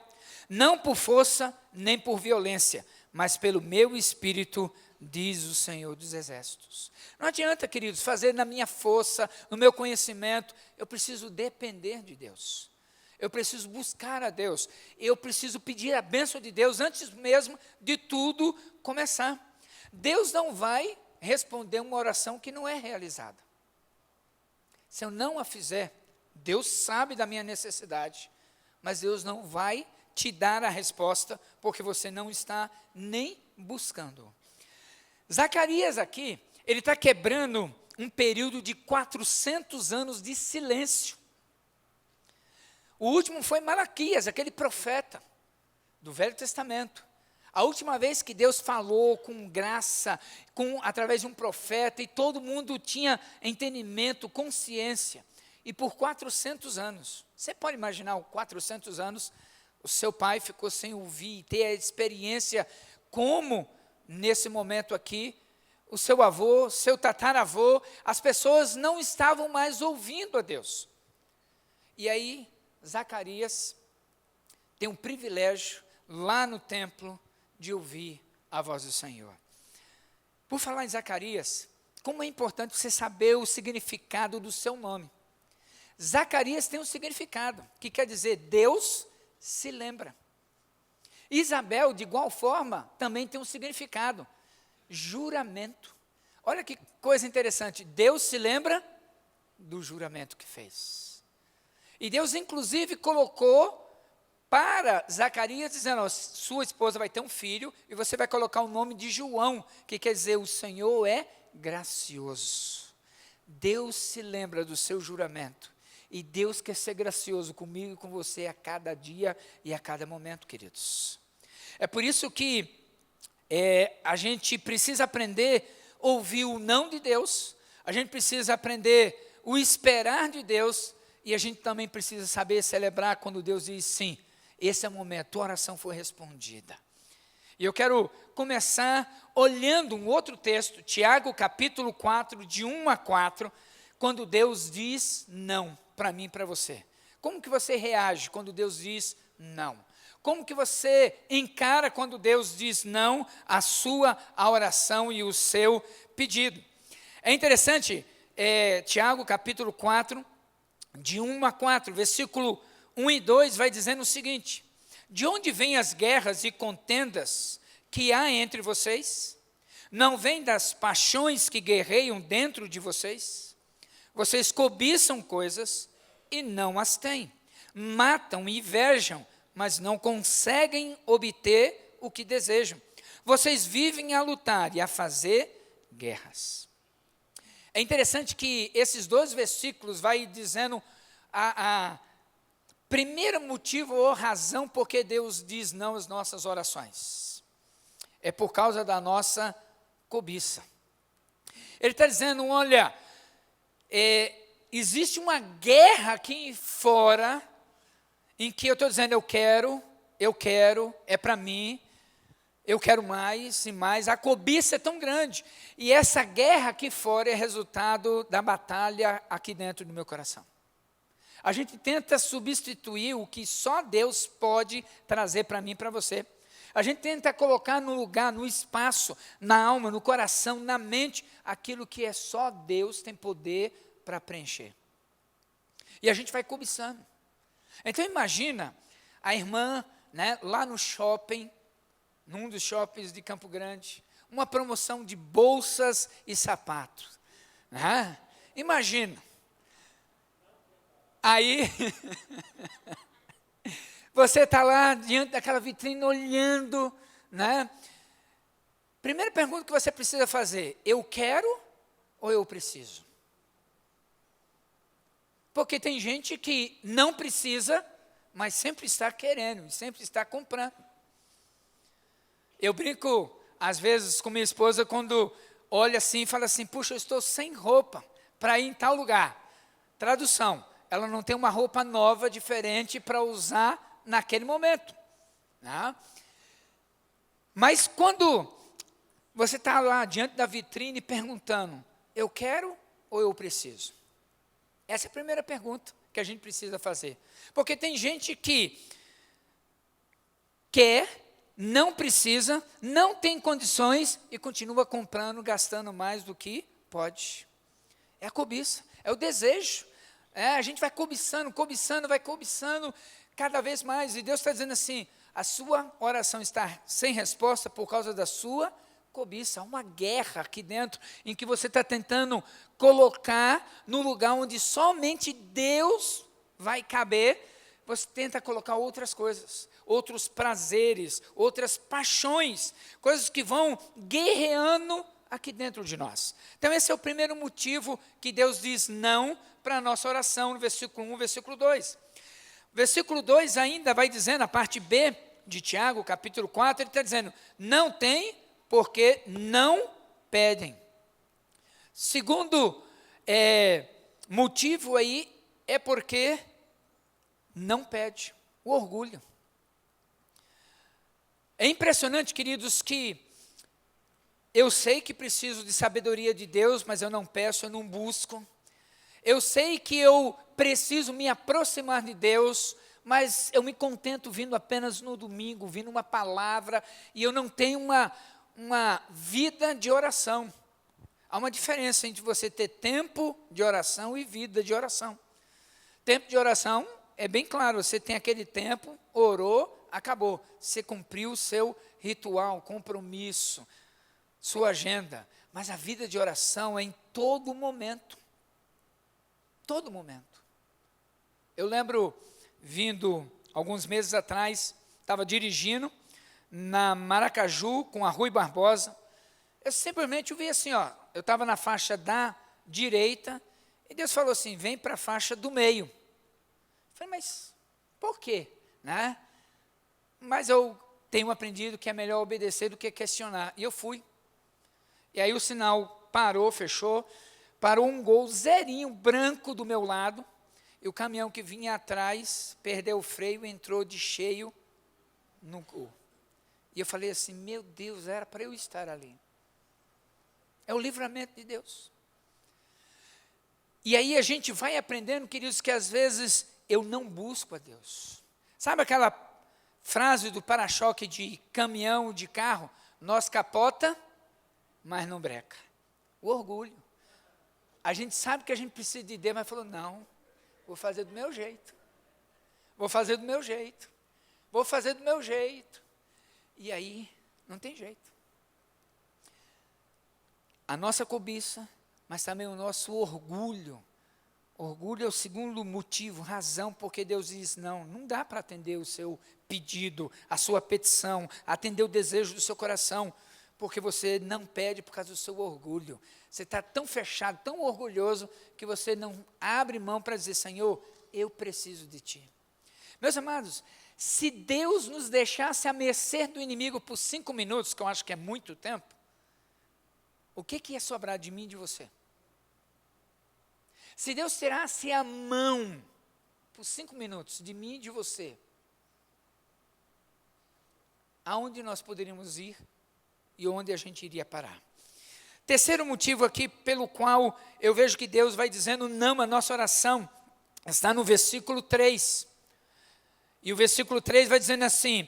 não por força nem por violência, mas pelo meu espírito, diz o Senhor dos exércitos. Não adianta, queridos, fazer na minha força, no meu conhecimento, eu preciso depender de Deus. Eu preciso buscar a Deus, eu preciso pedir a bênção de Deus antes mesmo de tudo começar. Deus não vai responder uma oração que não é realizada. Se eu não a fizer, Deus sabe da minha necessidade, mas Deus não vai te dar a resposta, porque você não está nem buscando. Zacarias aqui, ele está quebrando um período de 400 anos de silêncio. O último foi Malaquias, aquele profeta do Velho Testamento. A última vez que Deus falou com graça, através de um profeta, e todo mundo tinha entendimento, consciência. E por 400 anos, você pode imaginar, 400 anos, o seu pai ficou sem ouvir e ter a experiência como, nesse momento aqui, o seu avô, seu tataravô, as pessoas não estavam mais ouvindo a Deus. E aí, Zacarias tem um privilégio lá no templo de ouvir a voz do Senhor. Por falar em Zacarias, como é importante você saber o significado do seu nome. Zacarias tem um significado, que quer dizer Deus se lembra. Isabel, de igual forma, também tem um significado, juramento. Olha que coisa interessante, Deus se lembra do juramento que fez. E Deus, inclusive, colocou para Zacarias, dizendo, ó, sua esposa vai ter um filho, e você vai colocar o nome de João, que quer dizer, o Senhor é gracioso. Deus se lembra do seu juramento, e Deus quer ser gracioso comigo e com você a cada dia e a cada momento, queridos. É por isso que a gente precisa aprender a ouvir o não de Deus, a gente precisa aprender o esperar de Deus, e a gente também precisa saber celebrar quando Deus diz sim, esse é o momento, tua oração foi respondida. E eu quero começar olhando um outro texto, Tiago capítulo 4, de 1 a 4, quando Deus diz não para mim e para você. Como que você reage quando Deus diz não? Como que você encara quando Deus diz não à sua oração e o seu pedido? É interessante, Tiago capítulo 4, de 1 a 4, versículo 1 e 2 vai dizendo o seguinte: de onde vêm as guerras e contendas que há entre vocês? Não vêm das paixões que guerreiam dentro de vocês? Vocês cobiçam coisas e não as têm, matam e invejam, mas não conseguem obter o que desejam. Vocês vivem a lutar e a fazer guerras. É interessante que esses 2 versículos vai dizendo a primeiro motivo ou razão por que Deus diz não às nossas orações. É por causa da nossa cobiça. Ele está dizendo, olha, existe uma guerra aqui fora, em que eu estou dizendo, eu quero, é para mim, eu quero mais e mais, a cobiça é tão grande, e essa guerra aqui fora é resultado da batalha aqui dentro do meu coração. A gente tenta substituir o que só Deus pode trazer para mim e para você. A gente tenta colocar no lugar, no espaço, na alma, no coração, na mente, aquilo que é só Deus tem poder para preencher. E a gente vai cobiçando. Então imagina a irmã, né, lá no shopping, num dos shoppings de Campo Grande, uma promoção de bolsas e sapatos. Né? Imagina. Aí, você está lá diante daquela vitrine olhando, né? Primeira pergunta que você precisa fazer, eu quero ou eu preciso? Porque tem gente que não precisa, mas sempre está querendo, sempre está comprando. Eu brinco, às vezes, com minha esposa, quando olha assim e fala assim, puxa, eu estou sem roupa para ir em tal lugar. Tradução. Ela não tem uma roupa nova, diferente para usar naquele momento. Né? Mas quando você está lá diante da vitrine perguntando, eu quero ou eu preciso? Essa é a primeira pergunta que a gente precisa fazer. Porque tem gente que quer, não precisa, não tem condições e continua comprando, gastando mais do que pode. É a cobiça, é o desejo. A gente vai cobiçando, vai cobiçando cada vez mais. E Deus está dizendo assim, a sua oração está sem resposta por causa da sua cobiça. Há uma guerra aqui dentro, em que você está tentando colocar no lugar onde somente Deus vai caber. Você tenta colocar outras coisas, outros prazeres, outras paixões, coisas que vão guerreando aqui dentro de nós. Então esse é o primeiro motivo que Deus diz não para a nossa oração, no versículo 1, versículo 2. Versículo 2 ainda vai dizendo, a parte B de Tiago, capítulo 4, ele está dizendo, não tem porque não pedem. Segundo motivo aí é porque não pede, o orgulho. É impressionante, queridos, que Eu sei que preciso de sabedoria de Deus, mas eu não peço, eu não busco. Eu sei que eu preciso me aproximar de Deus, mas eu me contento vindo apenas no domingo, vindo uma palavra, e eu não tenho uma vida de oração. Há uma diferença entre você ter tempo de oração e vida de oração. Tempo de oração é bem claro, você tem aquele tempo, orou, acabou. Você cumpriu o seu ritual, compromisso, sua agenda. Mas a vida de oração é em todo momento. Todo momento. Eu lembro, vindo alguns meses atrás, estava dirigindo na Maracaju com a Rui Barbosa. Eu simplesmente vi assim, eu estava na faixa da direita e Deus falou assim, vem para a faixa do meio. Eu falei, mas por quê? Né? Mas eu tenho aprendido que é melhor obedecer do que questionar. E eu fui. E aí o sinal parou, fechou, parou um Gol zerinho branco do meu lado, e o caminhão que vinha atrás perdeu o freio e entrou de cheio no Gol. E eu falei assim, meu Deus, era para eu estar ali. É o livramento de Deus. E aí a gente vai aprendendo, queridos, que às vezes eu não busco a Deus. Sabe aquela frase do para-choque de caminhão, de carro? Nós capota, mas não breca. O orgulho. A gente sabe que a gente precisa de Deus, mas falou, não, vou fazer do meu jeito. Vou fazer do meu jeito. Vou fazer do meu jeito. E aí, não tem jeito. A nossa cobiça, mas também o nosso orgulho. Orgulho é o segundo motivo, razão, porque Deus diz, não dá para atender o seu pedido, a sua petição, atender o desejo do seu coração, porque você não pede por causa do seu orgulho. Você está tão fechado, tão orgulhoso, que você não abre mão para dizer, Senhor, eu preciso de Ti. Meus amados, se Deus nos deixasse à mercê do inimigo por 5 minutos, que eu acho que é muito tempo, o que ia sobrar de mim e de você? Se Deus tirasse a mão por 5 minutos de mim e de você, aonde nós poderíamos ir e onde a gente iria parar? Terceiro motivo aqui pelo qual eu vejo que Deus vai dizendo não à nossa oração, está no versículo 3. E o versículo 3 vai dizendo assim,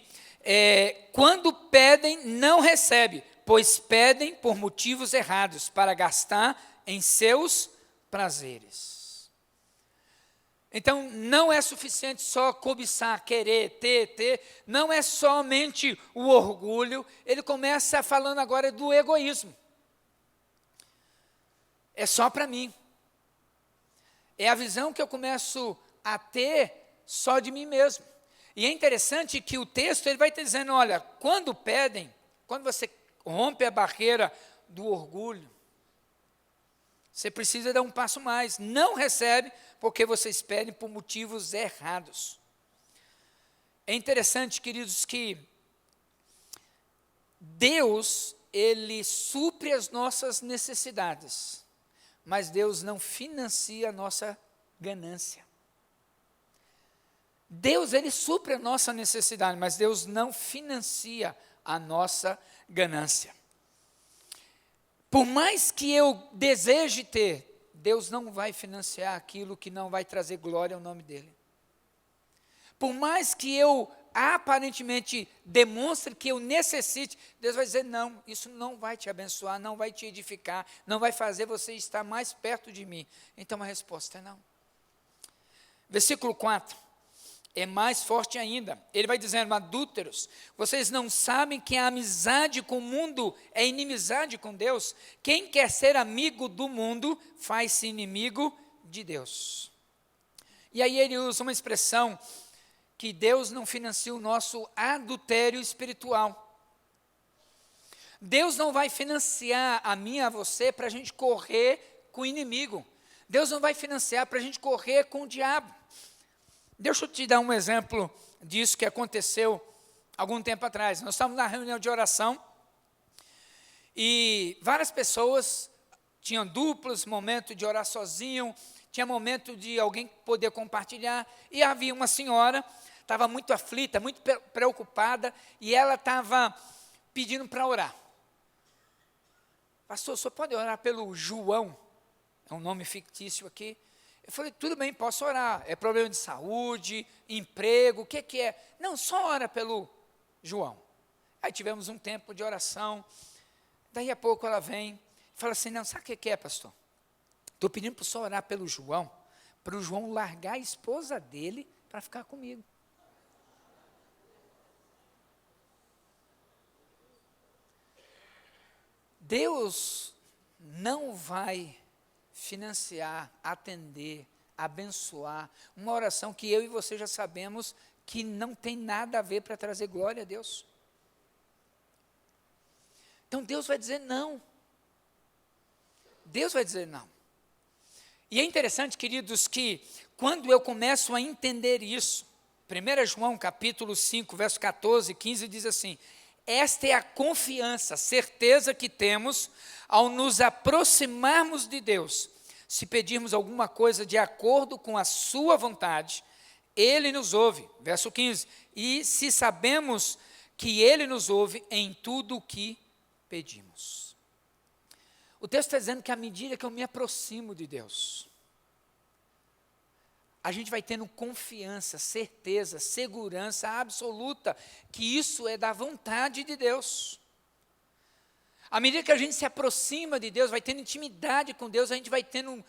quando pedem, não recebe, pois pedem por motivos errados, para gastar em seus prazeres. Então, não é suficiente só cobiçar, querer, ter, não é somente o orgulho, ele começa falando agora do egoísmo. É só para mim. É a visão que eu começo a ter só de mim mesmo. E é interessante que o texto ele vai te dizendo, olha, quando pedem, quando você rompe a barreira do orgulho, você precisa dar um passo mais. Não recebe porque vocês pedem por motivos errados. É interessante, queridos, que Deus, Ele supre as nossas necessidades, mas Deus não financia a nossa ganância. Deus, Ele supre a nossa necessidade, mas Deus não financia a nossa ganância. Por mais que eu deseje ter, Deus não vai financiar aquilo que não vai trazer glória ao nome dEle. Por mais que eu aparentemente demonstre que eu necessite, Deus vai dizer, não, isso não vai te abençoar, não vai te edificar, não vai fazer você estar mais perto de mim. Então a resposta é não. Versículo 4. É mais forte ainda. Ele vai dizendo, adúlteros, vocês não sabem que a amizade com o mundo é inimizade com Deus? Quem quer ser amigo do mundo, faz-se inimigo de Deus. E aí ele usa uma expressão, que Deus não financia o nosso adultério espiritual. Deus não vai financiar a mim e a você para a gente correr com o inimigo. Deus não vai financiar para a gente correr com o diabo. Deixa eu te dar um exemplo disso que aconteceu algum tempo atrás. Nós estávamos na reunião de oração e várias pessoas tinham duplos, momento de orar sozinho, tinha momento de alguém poder compartilhar, e havia uma senhora, estava muito aflita, muito preocupada, e ela estava pedindo para orar. pastor, o senhor pode orar pelo João? É um nome fictício aqui. Eu falei, tudo bem, posso orar. É problema de saúde, emprego, o que é? Não, só ora pelo João. Aí tivemos um tempo de oração. Daí a pouco ela vem e fala assim, não, sabe o que é, pastor? Estou pedindo para o senhor orar pelo João, para o João largar a esposa dele para ficar comigo. Deus não vai financiar, atender, abençoar uma oração que eu e você já sabemos que não tem nada a ver para trazer glória a Deus. Então Deus vai dizer não. Deus vai dizer não. E é interessante, queridos, que quando eu começo a entender isso, 1 João capítulo 5, verso 14 e 15 diz assim, esta é a confiança, a certeza que temos ao nos aproximarmos de Deus. Se pedirmos alguma coisa de acordo com a sua vontade, Ele nos ouve. Verso 15, e se sabemos que Ele nos ouve em tudo o que pedimos. O texto está dizendo que à medida que eu me aproximo de Deus, a gente vai tendo confiança, certeza, segurança absoluta que isso é da vontade de Deus. À medida que a gente se aproxima de Deus, vai tendo intimidade com Deus, a gente vai tendo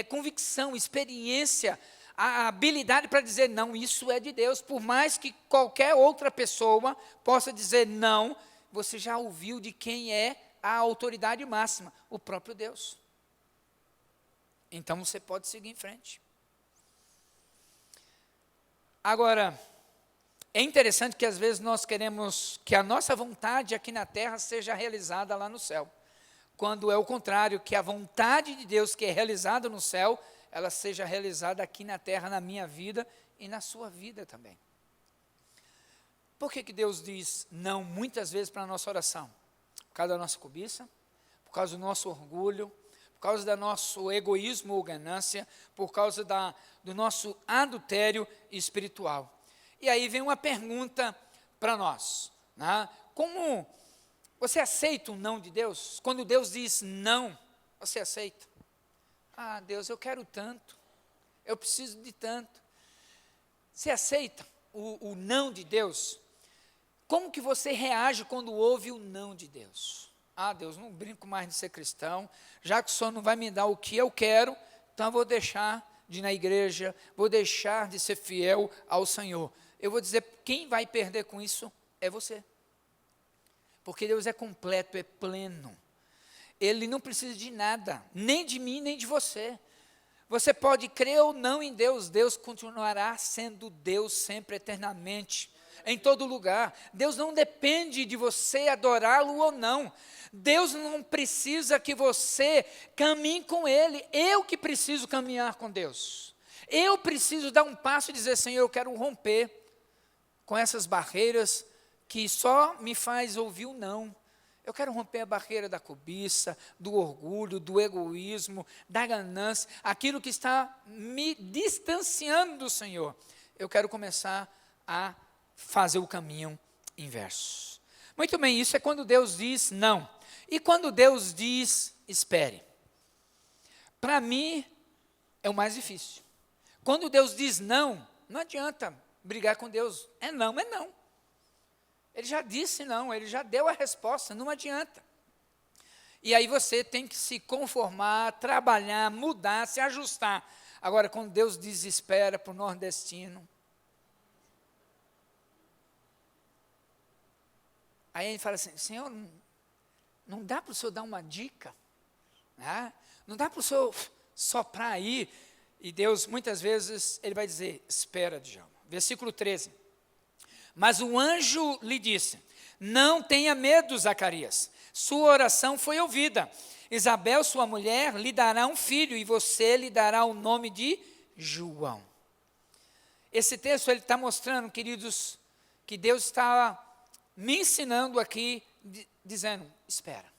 convicção, experiência, a habilidade para dizer não, isso é de Deus. Por mais que qualquer outra pessoa possa dizer não, você já ouviu de quem é a autoridade máxima, o próprio Deus. Então você pode seguir em frente. Agora, é interessante que às vezes nós queremos que a nossa vontade aqui na terra seja realizada lá no céu. Quando é o contrário, que a vontade de Deus que é realizada no céu, ela seja realizada aqui na terra, na minha vida e na sua vida também. Por que Deus diz não muitas vezes para a nossa oração? Por causa da nossa cobiça, por causa do nosso orgulho, por causa do nosso egoísmo ou ganância, por causa do nosso adultério espiritual. E aí vem uma pergunta para nós, né? Como você aceita o não de Deus? Quando Deus diz não, você aceita? Ah, Deus, eu quero tanto, eu preciso de tanto. Você aceita o não de Deus? Como que você reage quando ouve o não de Deus? Ah, Deus, não brinco mais de ser cristão, já que o Senhor não vai me dar o que eu quero, então eu vou deixar de ir na igreja, vou deixar de ser fiel ao Senhor. Eu vou dizer, quem vai perder com isso é você. Porque Deus é completo, é pleno. Ele não precisa de nada, nem de mim, nem de você. Você pode crer ou não em Deus, Deus continuará sendo Deus sempre, eternamente, em todo lugar. Deus não depende de você adorá-lo ou não. Deus não precisa que você caminhe com Ele. Eu que preciso caminhar com Deus. Eu preciso dar um passo e dizer, Senhor, eu quero romper com essas barreiras que só me faz ouvir o não. Eu quero romper a barreira da cobiça, do orgulho, do egoísmo, da ganância, aquilo que está me distanciando do Senhor. Eu quero começar a fazer o caminho inverso. Muito bem, isso é quando Deus diz não. E quando Deus diz espere? Para mim, é o mais difícil. Quando Deus diz não, não adianta brigar com Deus. É não, é não. Ele já disse não, ele já deu a resposta, não adianta. E aí você tem que se conformar, trabalhar, mudar, se ajustar. Agora, quando Deus diz espera para o nordestino, aí ele fala assim, Senhor, não dá para o Senhor dar uma dica? Né? Não dá para o Senhor soprar aí? E Deus, muitas vezes, ele vai dizer, espera, Djalma. Versículo 13. Mas o anjo lhe disse, não tenha medo, Zacarias, sua oração foi ouvida. Isabel, sua mulher, lhe dará um filho, e você lhe dará o nome de João. Esse texto, ele está mostrando, queridos, que Deus está me ensinando aqui, dizendo, espera.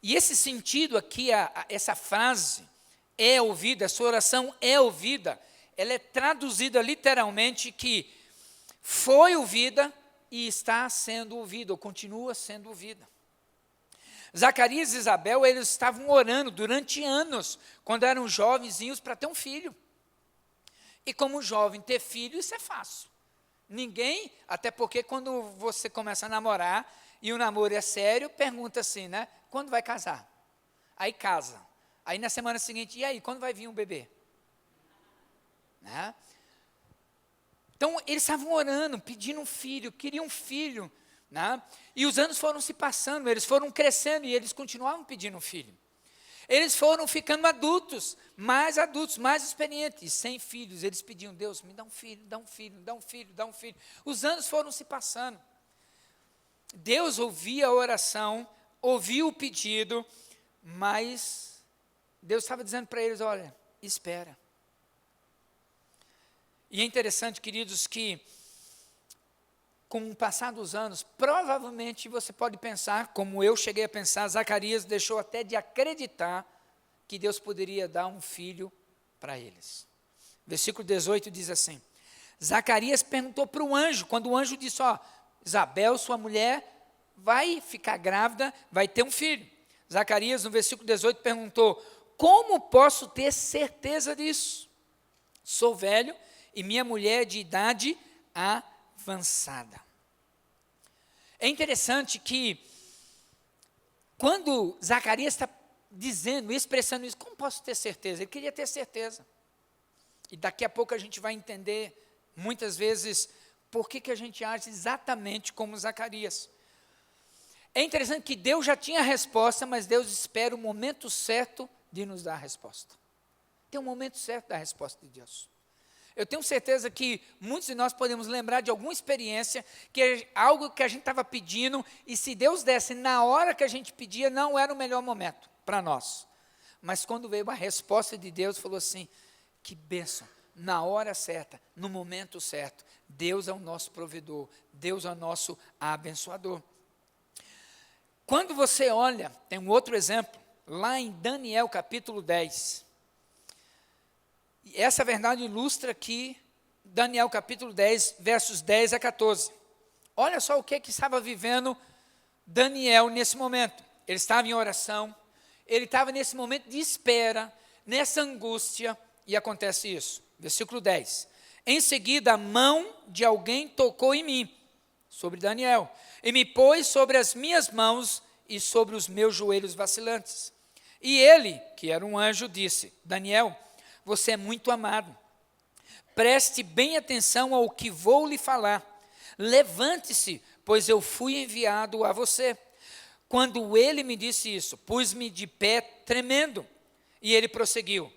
E esse sentido aqui, essa frase é ouvida, a sua oração é ouvida, ela é traduzida literalmente que foi ouvida e está sendo ouvida, ou continua sendo ouvida. Zacarias e Isabel, eles estavam orando durante anos, quando eram jovenzinhos, para ter um filho. E como jovem, ter filho, isso é fácil. Ninguém, até porque quando você começa a namorar, e o namoro é sério, pergunta assim, né? Quando vai casar? Aí casa. Aí na semana seguinte, e aí, quando vai vir um bebê? Né? Então, eles estavam orando, pedindo um filho, queriam um filho. Né? E os anos foram se passando, eles foram crescendo e eles continuavam pedindo um filho. Eles foram ficando adultos, mais experientes, sem filhos. Eles pediam, Deus, me dá um filho, dá um filho, dá um filho, dá um filho. Os anos foram se passando. Deus ouvia a oração, ouvia o pedido, mas Deus estava dizendo para eles, olha, espera. E é interessante, queridos, que com o passar dos anos, provavelmente você pode pensar, como eu cheguei a pensar, Zacarias deixou até de acreditar que Deus poderia dar um filho para eles. Versículo 18 diz assim, Zacarias perguntou para o anjo, quando o anjo disse, Isabel, sua mulher, vai ficar grávida, vai ter um filho. Zacarias, no versículo 18, perguntou, como posso ter certeza disso? Sou velho e minha mulher é de idade avançada. É interessante que, quando Zacarias está dizendo, expressando isso, como posso ter certeza? Ele queria ter certeza. E daqui a pouco a gente vai entender, muitas vezes, por que a gente age exatamente como Zacarias. É interessante que Deus já tinha a resposta, mas Deus espera o momento certo de nos dar a resposta. Tem um momento certo da resposta de Deus. Eu tenho certeza que muitos de nós podemos lembrar de alguma experiência, que é algo que a gente estava pedindo, e se Deus desse na hora que a gente pedia, não era o melhor momento para nós. Mas quando veio a resposta de Deus, falou assim, que bênção, na hora certa, no momento certo, Deus é o nosso provedor, Deus é o nosso abençoador. Quando você olha, tem um outro exemplo, lá em Daniel capítulo 10, essa verdade ilustra aqui Daniel capítulo 10, versos 10 a 14. Olha só o que estava vivendo Daniel nesse momento. Ele estava em oração, ele estava nesse momento de espera, nessa angústia, e acontece isso. Versículo 10. Em seguida, a mão de alguém tocou em mim, sobre Daniel, e me pôs sobre as minhas mãos e sobre os meus joelhos vacilantes. E ele, que era um anjo, disse, Daniel, você é muito amado. Preste bem atenção ao que vou lhe falar. Levante-se, pois eu fui enviado a você. Quando ele me disse isso, pus-me de pé tremendo. E ele prosseguiu,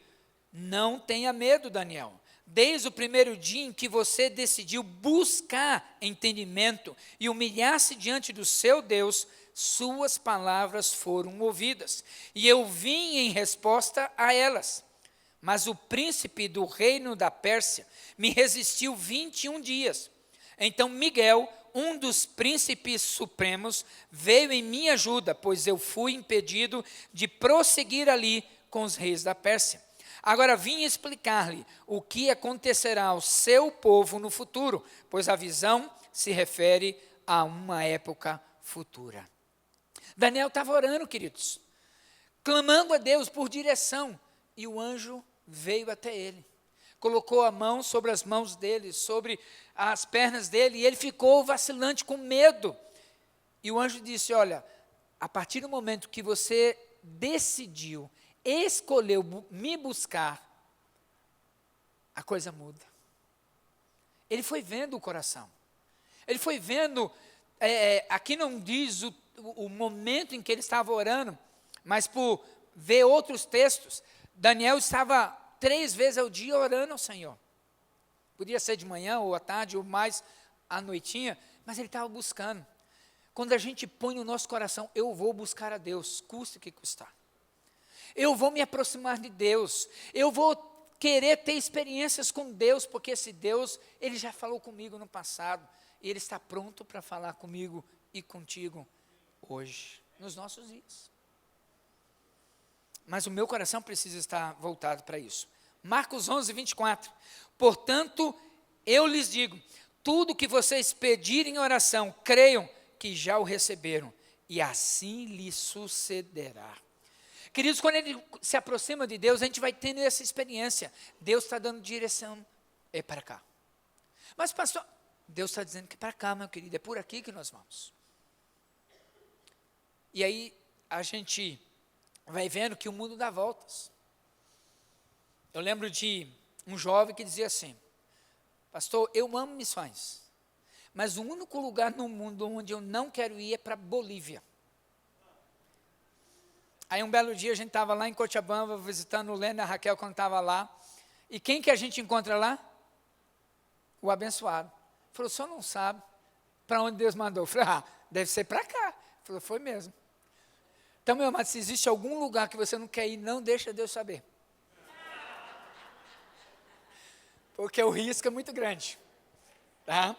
não tenha medo, Daniel. Desde o primeiro dia em que você decidiu buscar entendimento e humilhar-se diante do seu Deus, suas palavras foram ouvidas. E eu vim em resposta a elas. Mas o príncipe do reino da Pérsia me resistiu 21 dias. Então Miguel, um dos príncipes supremos, veio em minha ajuda, pois eu fui impedido de prosseguir ali com os reis da Pérsia. Agora vim explicar-lhe o que acontecerá ao seu povo no futuro, pois a visão se refere a uma época futura. Daniel estava orando, queridos, clamando a Deus por direção, e o anjo veio até ele, colocou a mão sobre as mãos dele, sobre as pernas dele, e ele ficou vacilante, com medo. E o anjo disse, olha, a partir do momento que você decidiu, escolheu me buscar, a coisa muda. Ele foi vendo o coração, ele foi vendo, aqui não diz o momento em que ele estava orando, mas por ver outros textos, Daniel estava 3 vezes ao dia orando ao Senhor. Podia ser de manhã, ou à tarde, ou mais à noitinha, mas ele estava buscando. Quando a gente põe no nosso coração, eu vou buscar a Deus, custe o que custar. Eu vou me aproximar de Deus, eu vou querer ter experiências com Deus, porque esse Deus, Ele já falou comigo no passado, e Ele está pronto para falar comigo e contigo hoje, nos nossos dias. Mas o meu coração precisa estar voltado para isso. Marcos 11, 24. Portanto, eu lhes digo, tudo que vocês pedirem em oração, creiam que já o receberam, e assim lhe sucederá. Queridos, quando ele se aproxima de Deus, a gente vai tendo essa experiência. Deus está dando direção, é para cá. Mas pastor, Deus está dizendo que é para cá, meu querido, é por aqui que nós vamos. E aí a gente vai vendo que o mundo dá voltas. Eu lembro de um jovem que dizia assim: pastor, eu amo missões, mas o único lugar no mundo onde eu não quero ir é para Bolívia. Aí um belo dia a gente estava lá em Cochabamba, visitando o Lênin e a Raquel quando estava lá. E quem que a gente encontra lá? O abençoado. Falou, o senhor não sabe para onde Deus mandou? Eu falei, deve ser para cá. Ele falou, foi mesmo. Então, meu amado, se existe algum lugar que você não quer ir, não deixa Deus saber. Porque o risco é muito grande. Tá?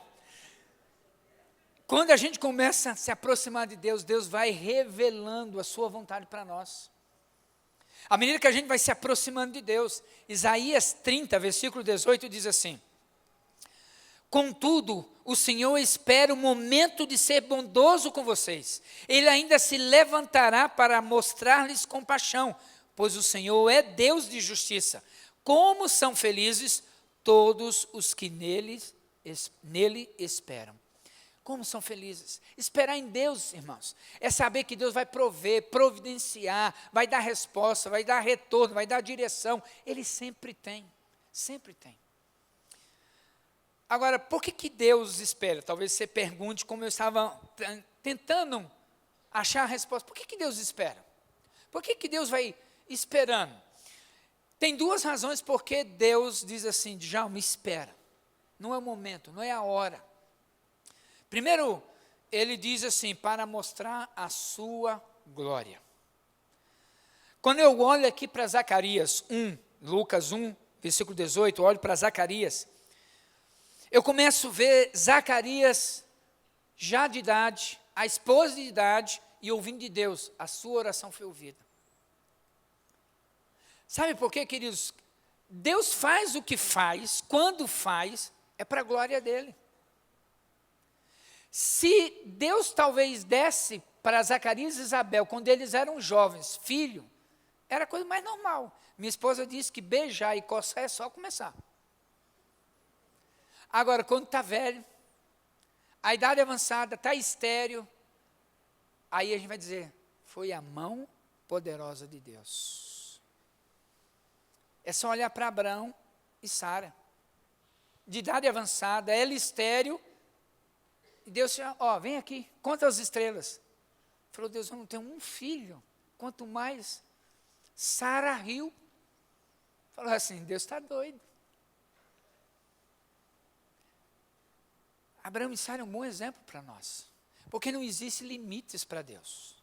Quando a gente começa a se aproximar de Deus, Deus vai revelando a sua vontade para nós. À medida que a gente vai se aproximando de Deus, Isaías 30, versículo 18, diz assim: contudo, o Senhor espera o momento de ser bondoso com vocês. Ele ainda se levantará para mostrar-lhes compaixão, pois o Senhor é Deus de justiça. Como são felizes todos os que nele esperam. Como são felizes. Esperar em Deus, irmãos, é saber que Deus vai prover, providenciar, vai dar resposta, vai dar retorno, vai dar direção. Ele sempre tem, sempre tem. Agora, por que Deus espera? Talvez você pergunte, como eu estava tentando achar a resposta. Por que Deus espera? Por que Deus vai esperando? Tem duas razões porque Deus diz assim, Djalma, espera. Não é o momento, não é a hora. Primeiro, ele diz assim, para mostrar a sua glória. Quando eu olho aqui para Zacarias 1, Lucas 1, versículo 18, olho para Zacarias, eu começo a ver Zacarias já de idade, a esposa de idade, e ouvindo de Deus, a sua oração foi ouvida. Sabe por quê, queridos? Deus faz o que faz, quando faz, é para a glória dele. Se Deus talvez desse para Zacarias e Isabel, quando eles eram jovens, filho, era a coisa mais normal. Minha esposa disse que beijar e coçar é só começar. Agora, quando está velho, a idade avançada, está estéril, aí a gente vai dizer, foi a mão poderosa de Deus. É só olhar para Abraão e Sara. De idade avançada, ela estéril, e Deus disse, vem aqui, conta as estrelas. Falou, Deus, eu não tenho um filho, quanto mais. Sara riu. Falou assim, Deus está doido. Abraão e Sara é um bom exemplo para nós, porque não existe limites para Deus.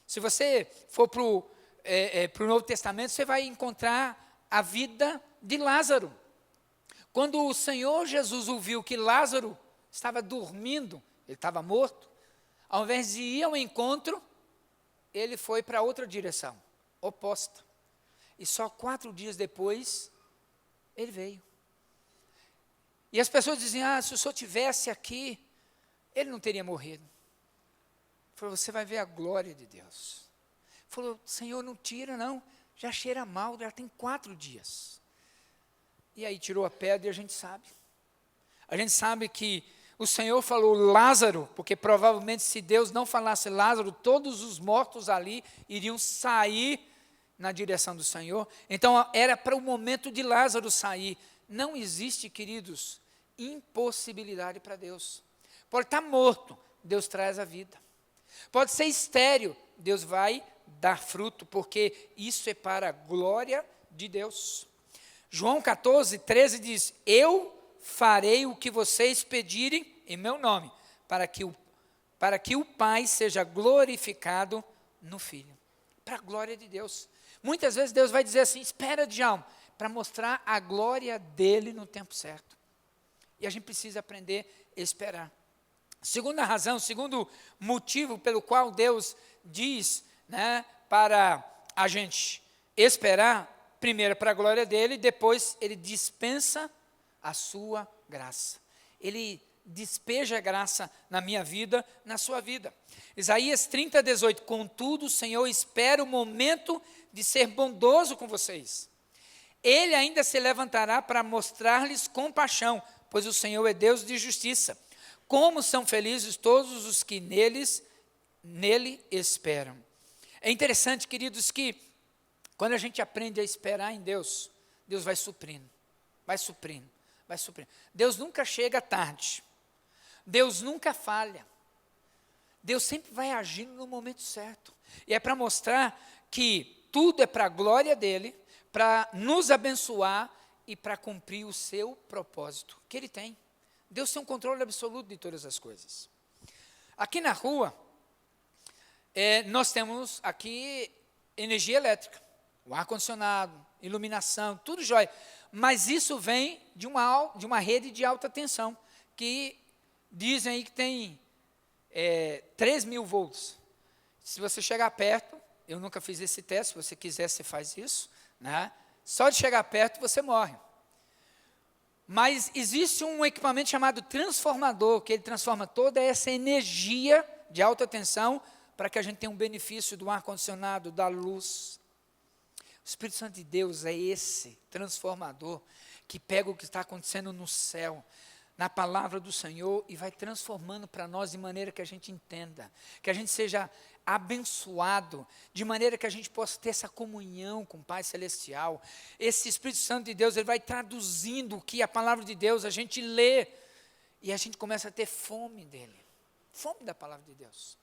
Se você for para o Novo Testamento, você vai encontrar a vida de Lázaro. Quando o Senhor Jesus ouviu que Lázaro estava dormindo, ele estava morto, ao invés de ir ao encontro, ele foi para outra direção, oposta. E só 4 dias depois, ele veio. E as pessoas diziam, se o senhor tivesse aqui, ele não teria morrido. Ele falou, você vai ver a glória de Deus. Ele falou, Senhor, não tira não, já cheira mal, já tem 4 dias. E aí tirou a pedra e a gente sabe. A gente sabe que o Senhor falou Lázaro, porque provavelmente se Deus não falasse Lázaro, todos os mortos ali iriam sair na direção do Senhor. Então era para o momento de Lázaro sair. Não existe, queridos, impossibilidade para Deus. Pode estar morto, Deus traz a vida. Pode ser estéril, Deus vai dar fruto, porque isso é para a glória de Deus. João 14, 13 diz, eu farei o que vocês pedirem em meu nome, para que o Pai seja glorificado no Filho. Para a glória de Deus. Muitas vezes Deus vai dizer assim, espera, Djalma, para mostrar a glória dele no tempo certo. E a gente precisa aprender a esperar. Segunda razão, segundo motivo pelo qual Deus diz, para a gente esperar, primeiro para a glória dele, depois ele dispensa a sua graça. Ele despeja graça na minha vida, na sua vida. Isaías 30, 18. Contudo, o Senhor espera o momento de ser bondoso com vocês. Ele ainda se levantará para mostrar-lhes compaixão, pois o Senhor é Deus de justiça. Como são felizes todos os que nele esperam. É interessante, queridos, que quando a gente aprende a esperar em Deus, Deus vai suprindo, vai suprindo, vai suprindo. Deus nunca chega tarde. Deus nunca falha. Deus sempre vai agindo no momento certo. E é para mostrar que tudo é para a glória dele, para nos abençoar e para cumprir o seu propósito que ele tem. Deus tem um controle absoluto de todas as coisas. Aqui na rua, nós temos aqui energia elétrica, o ar-condicionado, iluminação, tudo jóia. Mas isso vem de uma rede de alta tensão, que dizem aí que tem 3.000 volts. Se você chegar perto, eu nunca fiz esse teste, se você quiser, você faz isso, né? Só de chegar perto, você morre. Mas existe um equipamento chamado transformador, que ele transforma toda essa energia de alta tensão para que a gente tenha um benefício do ar-condicionado, da luz. O Espírito Santo de Deus é esse transformador que pega o que está acontecendo no céu, na palavra do Senhor, e vai transformando para nós de maneira que a gente entenda, que a gente seja abençoado, de maneira que a gente possa ter essa comunhão com o Pai Celestial. Esse Espírito Santo de Deus, ele vai traduzindo o que a palavra de Deus, a gente lê, e a gente começa a ter fome dele, fome da palavra de Deus.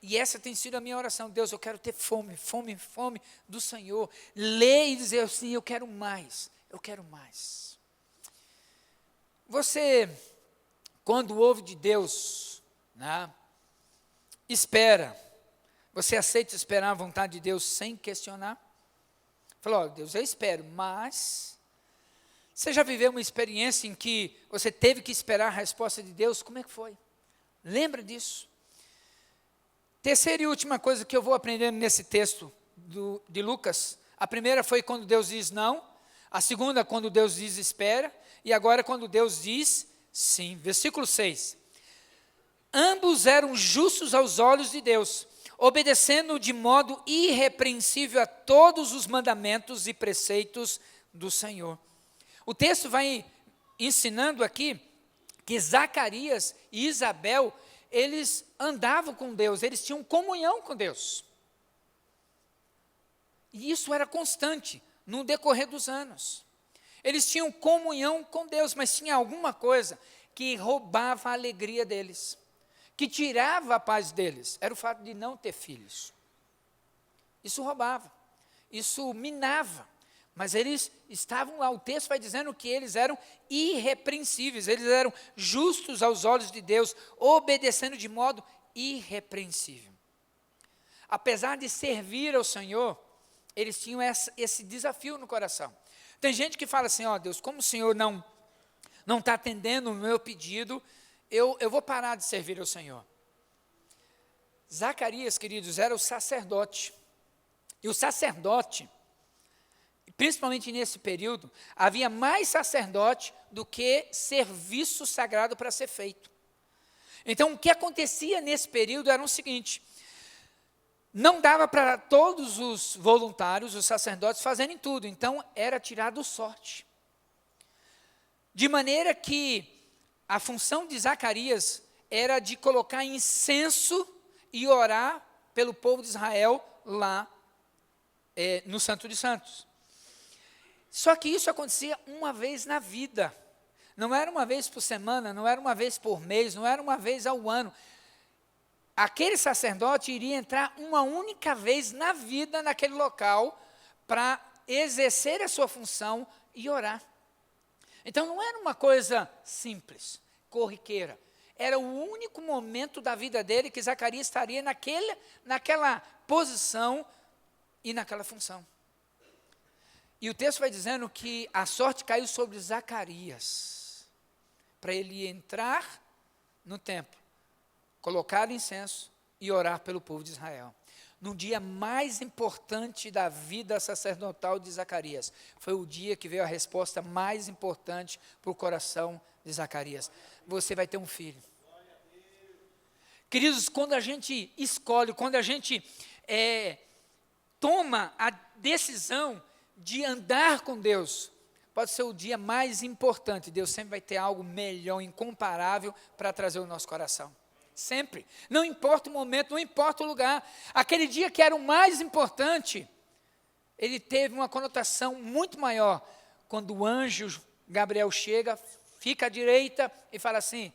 E essa tem sido a minha oração. Deus, eu quero ter fome, fome, fome do Senhor. Ler e dizer assim, eu quero mais, eu quero mais. Você, quando ouve de Deus, né, espera, você aceita esperar a vontade de Deus sem questionar? Falou, Deus, eu espero, mas você já viveu uma experiência em que você teve que esperar a resposta de Deus? Como é que foi? Lembra disso? Terceira e última coisa que eu vou aprendendo nesse texto de Lucas, a primeira foi quando Deus diz não, a segunda quando Deus diz espera, e agora quando Deus diz sim. Versículo 6. Ambos eram justos aos olhos de Deus, obedecendo de modo irrepreensível a todos os mandamentos e preceitos do Senhor. O texto vai ensinando aqui que Zacarias e Isabel, eles andavam com Deus, eles tinham comunhão com Deus. E isso era constante no decorrer dos anos. Eles tinham comunhão com Deus, mas tinha alguma coisa que roubava a alegria deles, que tirava a paz deles, era o fato de não ter filhos. Isso roubava, isso minava, mas eles estavam lá, o texto vai dizendo que eles eram irrepreensíveis, eles eram justos aos olhos de Deus, obedecendo de modo irrepreensível. Apesar de servir ao Senhor, eles tinham esse desafio no coração. Tem gente que fala assim, ó Deus, como o Senhor não está atendendo o meu pedido, eu vou parar de servir ao Senhor. Zacarias, queridos, era o sacerdote. E o sacerdote, principalmente nesse período, havia mais sacerdote do que serviço sagrado para ser feito. Então, o que acontecia nesse período era o seguinte, não dava para todos os voluntários, os sacerdotes, fazerem tudo, então era tirado sorte. De maneira que a função de Zacarias era de colocar incenso e orar pelo povo de Israel lá no Santo de Santos. Só que isso acontecia uma vez na vida. Não era uma vez por semana, não era uma vez por mês, não era uma vez ao ano. Aquele sacerdote iria entrar uma única vez na vida naquele local para exercer a sua função e orar. Então não era uma coisa simples, corriqueira. Era o único momento da vida dele que Zacarias estaria naquela posição e naquela função. E o texto vai dizendo que a sorte caiu sobre Zacarias, para ele entrar no templo, colocar incenso e orar pelo povo de Israel. No dia mais importante da vida sacerdotal de Zacarias, foi o dia que veio a resposta mais importante para o coração de Zacarias: você vai ter um filho. Queridos, quando a gente escolhe, quando a gente toma a decisão de andar com Deus, pode ser o dia mais importante. Deus sempre vai ter algo melhor, incomparável, para trazer o nosso coração. Sempre. Não importa o momento, não importa o lugar. Aquele dia que era o mais importante, ele teve uma conotação muito maior. Quando o anjo Gabriel chega, fica à direita e fala assim: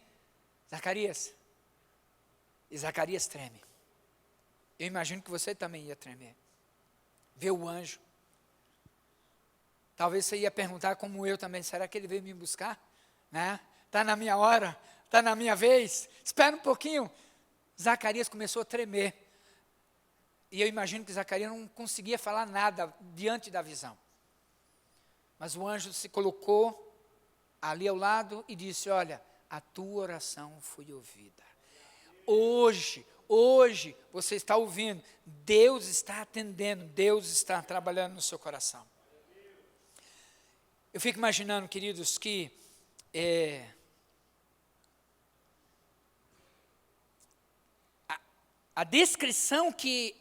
Zacarias. E Zacarias treme. Eu imagino que você também ia tremer. Ver o anjo. Talvez você ia perguntar, como eu também: será que ele veio me buscar? Né? Está na minha hora? Está na minha vez? Espera um pouquinho. Zacarias começou a tremer. E eu imagino que Zacarias não conseguia falar nada diante da visão. Mas o anjo se colocou ali ao lado e disse: olha, a tua oração foi ouvida. Hoje você está ouvindo, Deus está atendendo, Deus está trabalhando no seu coração. Eu fico imaginando, queridos, que a descrição que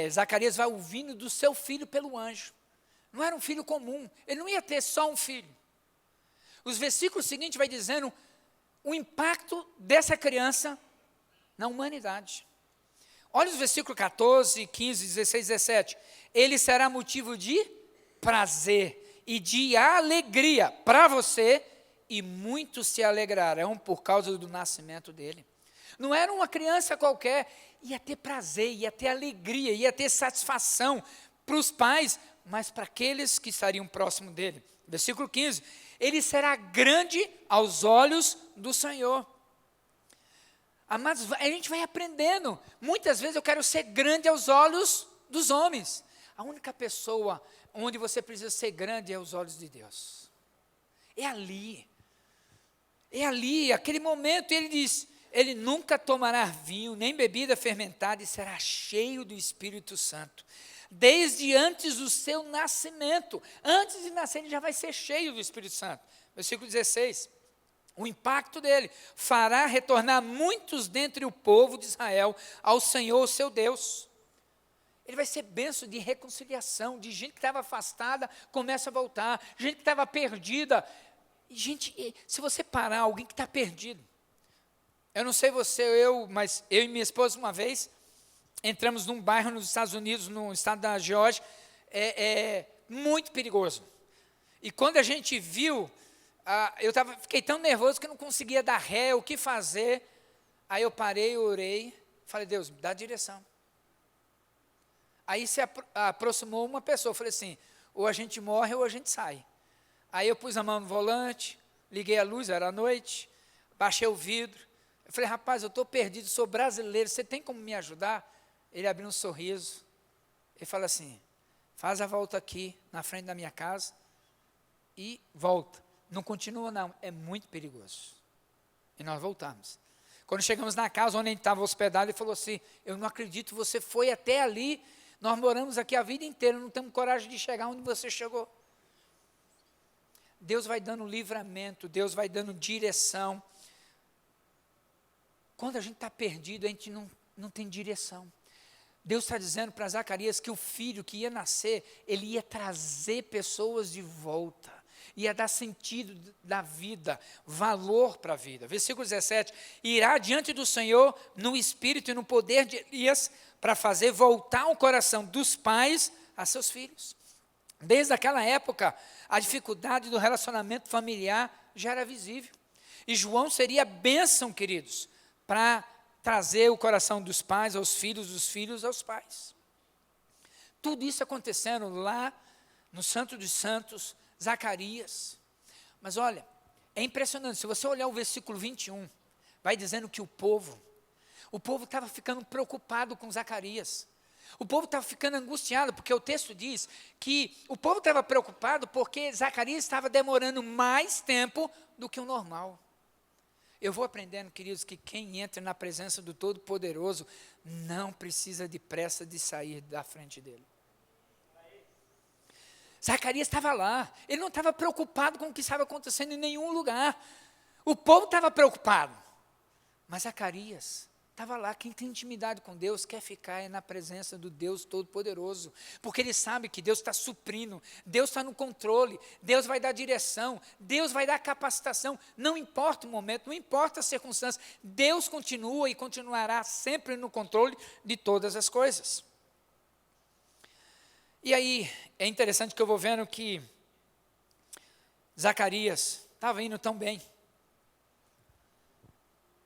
Zacarias vai ouvindo do seu filho pelo anjo, não era um filho comum, ele não ia ter só um filho. Os versículos seguintes vai dizendo o impacto dessa criança na humanidade. Olha os versículos 14, 15, 16, 17. Ele será motivo de prazer e de alegria para você, e muitos se alegrarão por causa do nascimento dele. Não era uma criança qualquer, ia ter prazer, ia ter alegria, ia ter satisfação para os pais, mas para aqueles que estariam próximo dele. Versículo 15, ele será grande aos olhos do Senhor. Amados, a gente vai aprendendo. Muitas vezes eu quero ser grande aos olhos dos homens. A única pessoa onde você precisa ser grande é aos olhos de Deus. É ali, aquele momento. Ele diz: ele nunca tomará vinho, nem bebida fermentada, e será cheio do Espírito Santo. Desde antes do seu nascimento. Antes de nascer, ele já vai ser cheio do Espírito Santo. Versículo 16. O impacto dele fará retornar muitos dentre o povo de Israel ao Senhor, seu Deus. Ele vai ser bênção de reconciliação, de gente que estava afastada, começa a voltar, gente que estava perdida. E gente, se você parar, alguém que está perdido. Eu não sei você, mas eu e minha esposa uma vez, entramos num bairro nos Estados Unidos, no estado da Geórgia, muito perigoso. E quando a gente viu, fiquei tão nervoso que não conseguia dar ré, o que fazer. Aí eu parei, orei, falei: Deus, me dá direção. Aí se aproximou uma pessoa, eu falei assim: ou a gente morre ou a gente sai. Aí eu pus a mão no volante, liguei a luz, era à noite, baixei o vidro. Eu falei: rapaz, eu estou perdido, sou brasileiro, você tem como me ajudar? Ele abriu um sorriso, ele falou assim: faz a volta aqui, na frente da minha casa, e volta. Não continua não, é muito perigoso. E nós voltamos. Quando chegamos na casa onde a gente estava hospedado, ele falou assim: eu não acredito, você foi até ali, nós moramos aqui a vida inteira, não temos coragem de chegar onde você chegou. Deus vai dando livramento, Deus vai dando direção. Quando a gente está perdido, a gente não tem direção. Deus está dizendo para Zacarias que o filho que ia nascer, ele ia trazer pessoas de volta, ia dar sentido da vida, valor para a vida. Versículo 17, irá diante do Senhor no espírito e no poder de Elias, para fazer voltar o coração dos pais a seus filhos. Desde aquela época, a dificuldade do relacionamento familiar já era visível. E João seria bênção, queridos, para trazer o coração dos pais aos filhos, dos filhos aos pais. Tudo isso acontecendo lá no Santo dos Santos, Zacarias. Mas olha, é impressionante, se você olhar o versículo 21, vai dizendo que o povo estava ficando preocupado com Zacarias. O povo estava ficando angustiado, porque o texto diz que o povo estava preocupado porque Zacarias estava demorando mais tempo do que o normal. Eu vou aprendendo, queridos, que quem entra na presença do Todo-Poderoso não precisa de pressa de sair da frente dele. Zacarias estava lá, ele não estava preocupado com o que estava acontecendo em nenhum lugar. O povo estava preocupado, mas Zacarias estava lá. Quem tem intimidade com Deus quer ficar na presença do Deus Todo-Poderoso, porque ele sabe que Deus está suprindo, Deus está no controle, Deus vai dar direção, Deus vai dar capacitação, não importa o momento, não importa as circunstâncias, Deus continua e continuará sempre no controle de todas as coisas. E aí, é interessante que eu vou vendo que Zacarias estava indo tão bem.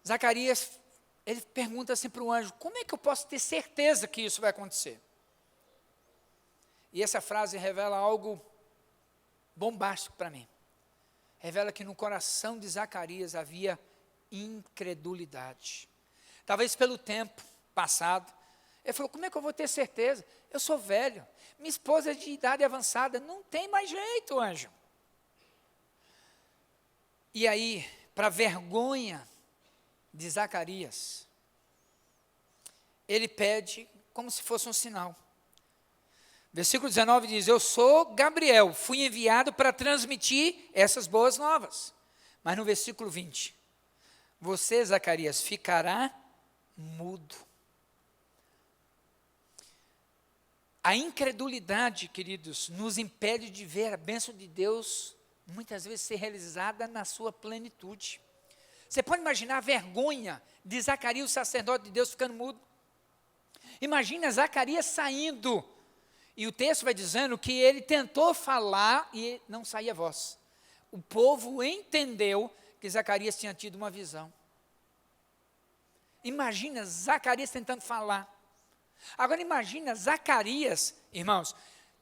Zacarias, ele pergunta assim para o anjo, como é que eu posso ter certeza que isso vai acontecer? E essa frase revela algo bombástico para mim. Revela que no coração de Zacarias havia incredulidade. Talvez pelo tempo passado, ele falou, como é que eu vou ter certeza? Eu sou velho, minha esposa é de idade avançada, não tem mais jeito, anjo. E aí, para vergonha de Zacarias, ele pede como se fosse um sinal. Versículo 19 diz, eu sou Gabriel, fui enviado para transmitir essas boas novas. Mas no versículo 20, você, Zacarias, ficará mudo. A incredulidade, queridos, nos impede de ver a bênção de Deus muitas vezes ser realizada na sua plenitude. Você pode imaginar a vergonha de Zacarias, o sacerdote de Deus, ficando mudo? Imagina Zacarias saindo, e o texto vai dizendo que ele tentou falar e não saía voz. O povo entendeu que Zacarias tinha tido uma visão. Imagina Zacarias tentando falar. Agora imagina Zacarias, irmãos,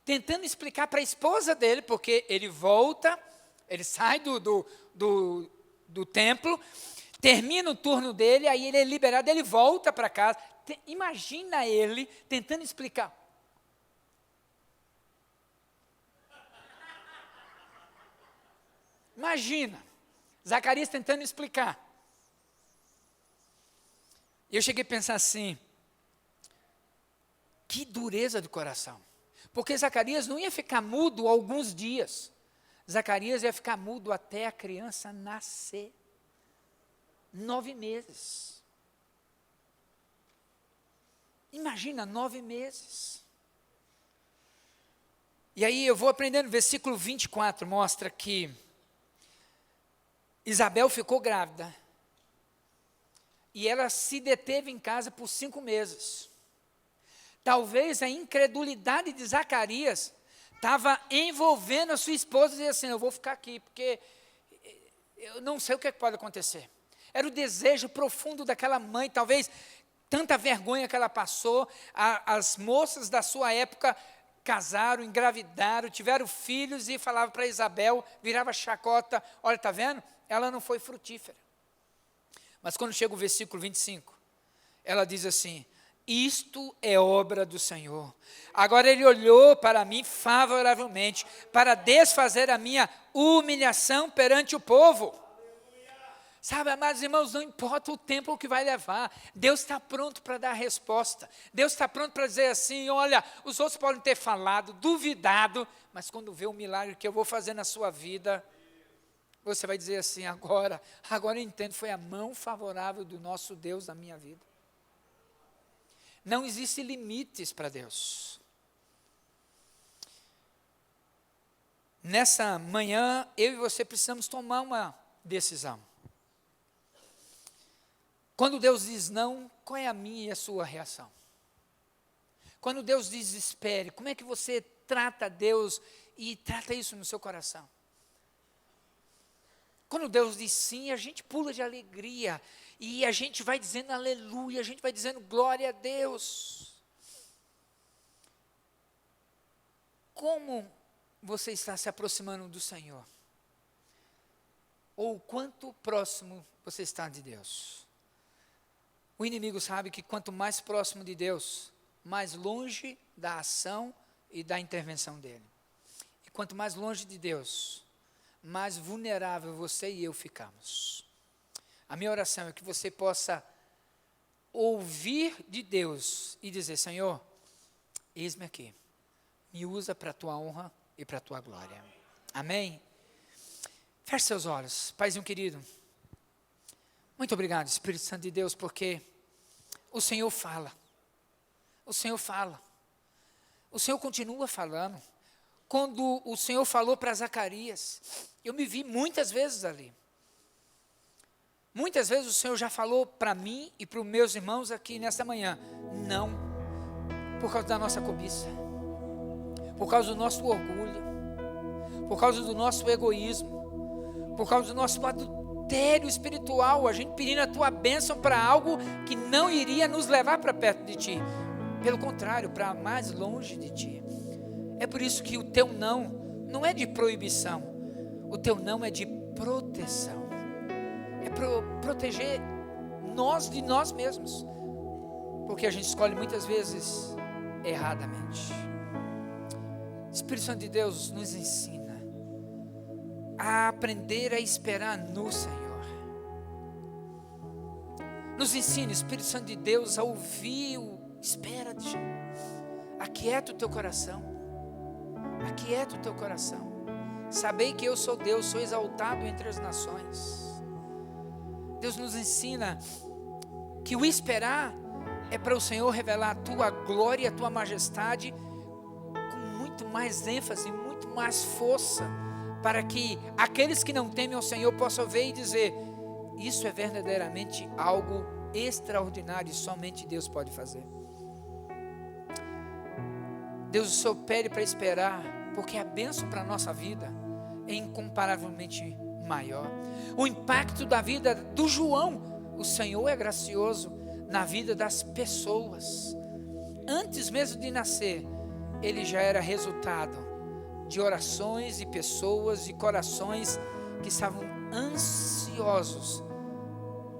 tentando explicar para a esposa dele, porque ele volta, ele sai do templo, termina o turno dele, aí ele é liberado, ele volta para casa. Imagina ele tentando explicar. Imagina, Zacarias tentando explicar. E eu cheguei a pensar assim, que dureza do coração. Porque Zacarias não ia ficar mudo alguns dias. Zacarias ia ficar mudo até a criança nascer. 9 meses. Imagina, 9 meses. E aí eu vou aprendendo, versículo 24 mostra que Isabel ficou grávida. E ela se deteve em casa por 5 meses. Talvez a incredulidade de Zacarias estava envolvendo a sua esposa e dizia assim, eu vou ficar aqui, porque eu não sei o que pode acontecer. Era o desejo profundo daquela mãe, talvez tanta vergonha que ela passou. As moças da sua época casaram, engravidaram, tiveram filhos e falavam para Isabel, virava chacota, olha, está vendo? Ela não foi frutífera. Mas quando chega o versículo 25, ela diz assim, isto é obra do Senhor. Agora ele olhou para mim favoravelmente, para desfazer a minha humilhação perante o povo. Sabe, amados irmãos, não importa o tempo que vai levar, Deus está pronto para dar a resposta. Deus está pronto para dizer assim, olha, os outros podem ter falado, duvidado, mas quando vê o milagre que eu vou fazer na sua vida, você vai dizer assim, agora eu entendo, foi a mão favorável do nosso Deus na minha vida. Não existem limites para Deus. Nessa manhã, eu e você precisamos tomar uma decisão. Quando Deus diz não, qual é a minha e a sua reação? Quando Deus diz espere, como é que você trata Deus e trata isso no seu coração? Quando Deus diz sim, a gente pula de alegria. E a gente vai dizendo aleluia, a gente vai dizendo glória a Deus. Como você está se aproximando do Senhor? Ou quanto próximo você está de Deus? O inimigo sabe que quanto mais próximo de Deus, mais longe da ação e da intervenção dele. E quanto mais longe de Deus, mais vulnerável você e eu ficamos. A minha oração é que você possa ouvir de Deus e dizer, Senhor, eis-me aqui, me usa para a tua honra e para a tua glória. Amém? Feche seus olhos. Paizinho querido, muito obrigado, Espírito Santo de Deus, porque o Senhor fala. O Senhor fala. O Senhor continua falando. Quando o Senhor falou para Zacarias, eu me vi muitas vezes ali. Muitas vezes o Senhor já falou para mim e para os meus irmãos aqui nesta manhã. Não, por causa da nossa cobiça, por causa do nosso orgulho, por causa do nosso egoísmo, por causa do nosso adultério espiritual, a gente pedindo a tua bênção para algo que não iria nos levar para perto de ti. Pelo contrário, para mais longe de ti. É por isso que o teu não é de proibição. O teu não é de proteção. É proteger nós de nós mesmos. Porque a gente escolhe muitas vezes erradamente. Espírito Santo de Deus nos ensina a aprender a esperar no Senhor. Nos ensina, Espírito Santo de Deus, a ouvir o espera de Deus. Aquieta o teu coração. Aquieta o teu coração. Sabei que eu sou Deus, sou exaltado entre as nações. Deus nos ensina que o esperar é para o Senhor revelar a tua glória, a tua majestade com muito mais ênfase, muito mais força, para que aqueles que não temem ao Senhor possam ver e dizer: isso é verdadeiramente algo extraordinário e somente Deus pode fazer. Deus, o Senhor pede para esperar, porque a bênção para a nossa vida é incomparavelmente maior. O impacto da vida do João, o Senhor é gracioso na vida das pessoas. Antes mesmo de nascer, ele já era resultado de orações e pessoas e corações que estavam ansiosos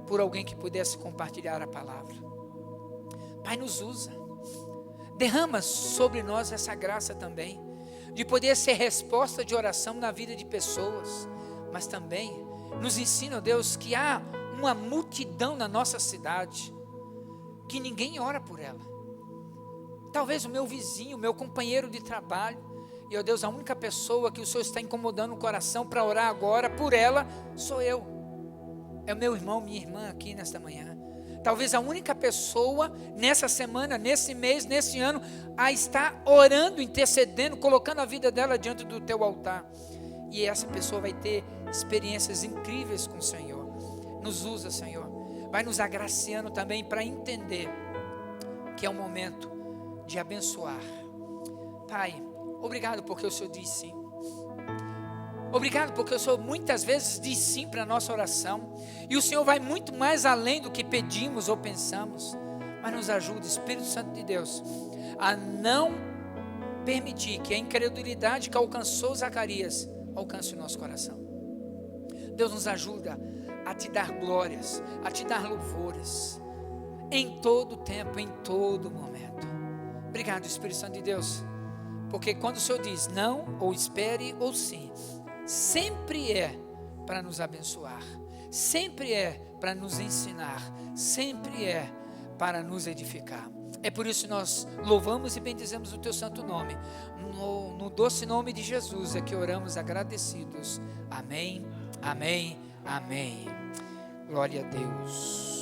por alguém que pudesse compartilhar a palavra. Pai, nos usa. Derrama sobre nós essa graça também, de poder ser resposta de oração na vida de pessoas, mas também nos ensina, Deus, que há uma multidão na nossa cidade, que ninguém ora por ela. Talvez o meu vizinho, o meu companheiro de trabalho, e, ó Deus, a única pessoa que o Senhor está incomodando o coração para orar agora por ela, sou eu. É o meu irmão, minha irmã aqui nesta manhã. Talvez a única pessoa nessa semana, nesse mês, nesse ano, a estar orando, intercedendo, colocando a vida dela diante do teu altar. E essa pessoa vai ter experiências incríveis com o Senhor. Nos usa, Senhor. Vai nos agraciando também para entender que é o momento de abençoar. Pai, obrigado porque o Senhor diz sim. Obrigado porque o Senhor muitas vezes diz sim para a nossa oração. E o Senhor vai muito mais além do que pedimos ou pensamos. Mas nos ajuda, Espírito Santo de Deus, a não permitir que a incredulidade que alcançou Zacarias alcance o nosso coração. Deus, nos ajuda a te dar glórias, a te dar louvores, em todo tempo, em todo momento. Obrigado, Espírito Santo de Deus, porque quando o Senhor diz não, ou espere, ou sim, sempre é para nos abençoar, sempre é para nos ensinar, sempre é para nos edificar. É por isso que nós louvamos e bendizemos o teu santo nome. No doce nome de Jesus é que oramos agradecidos. Amém, amém, amém. Glória a Deus.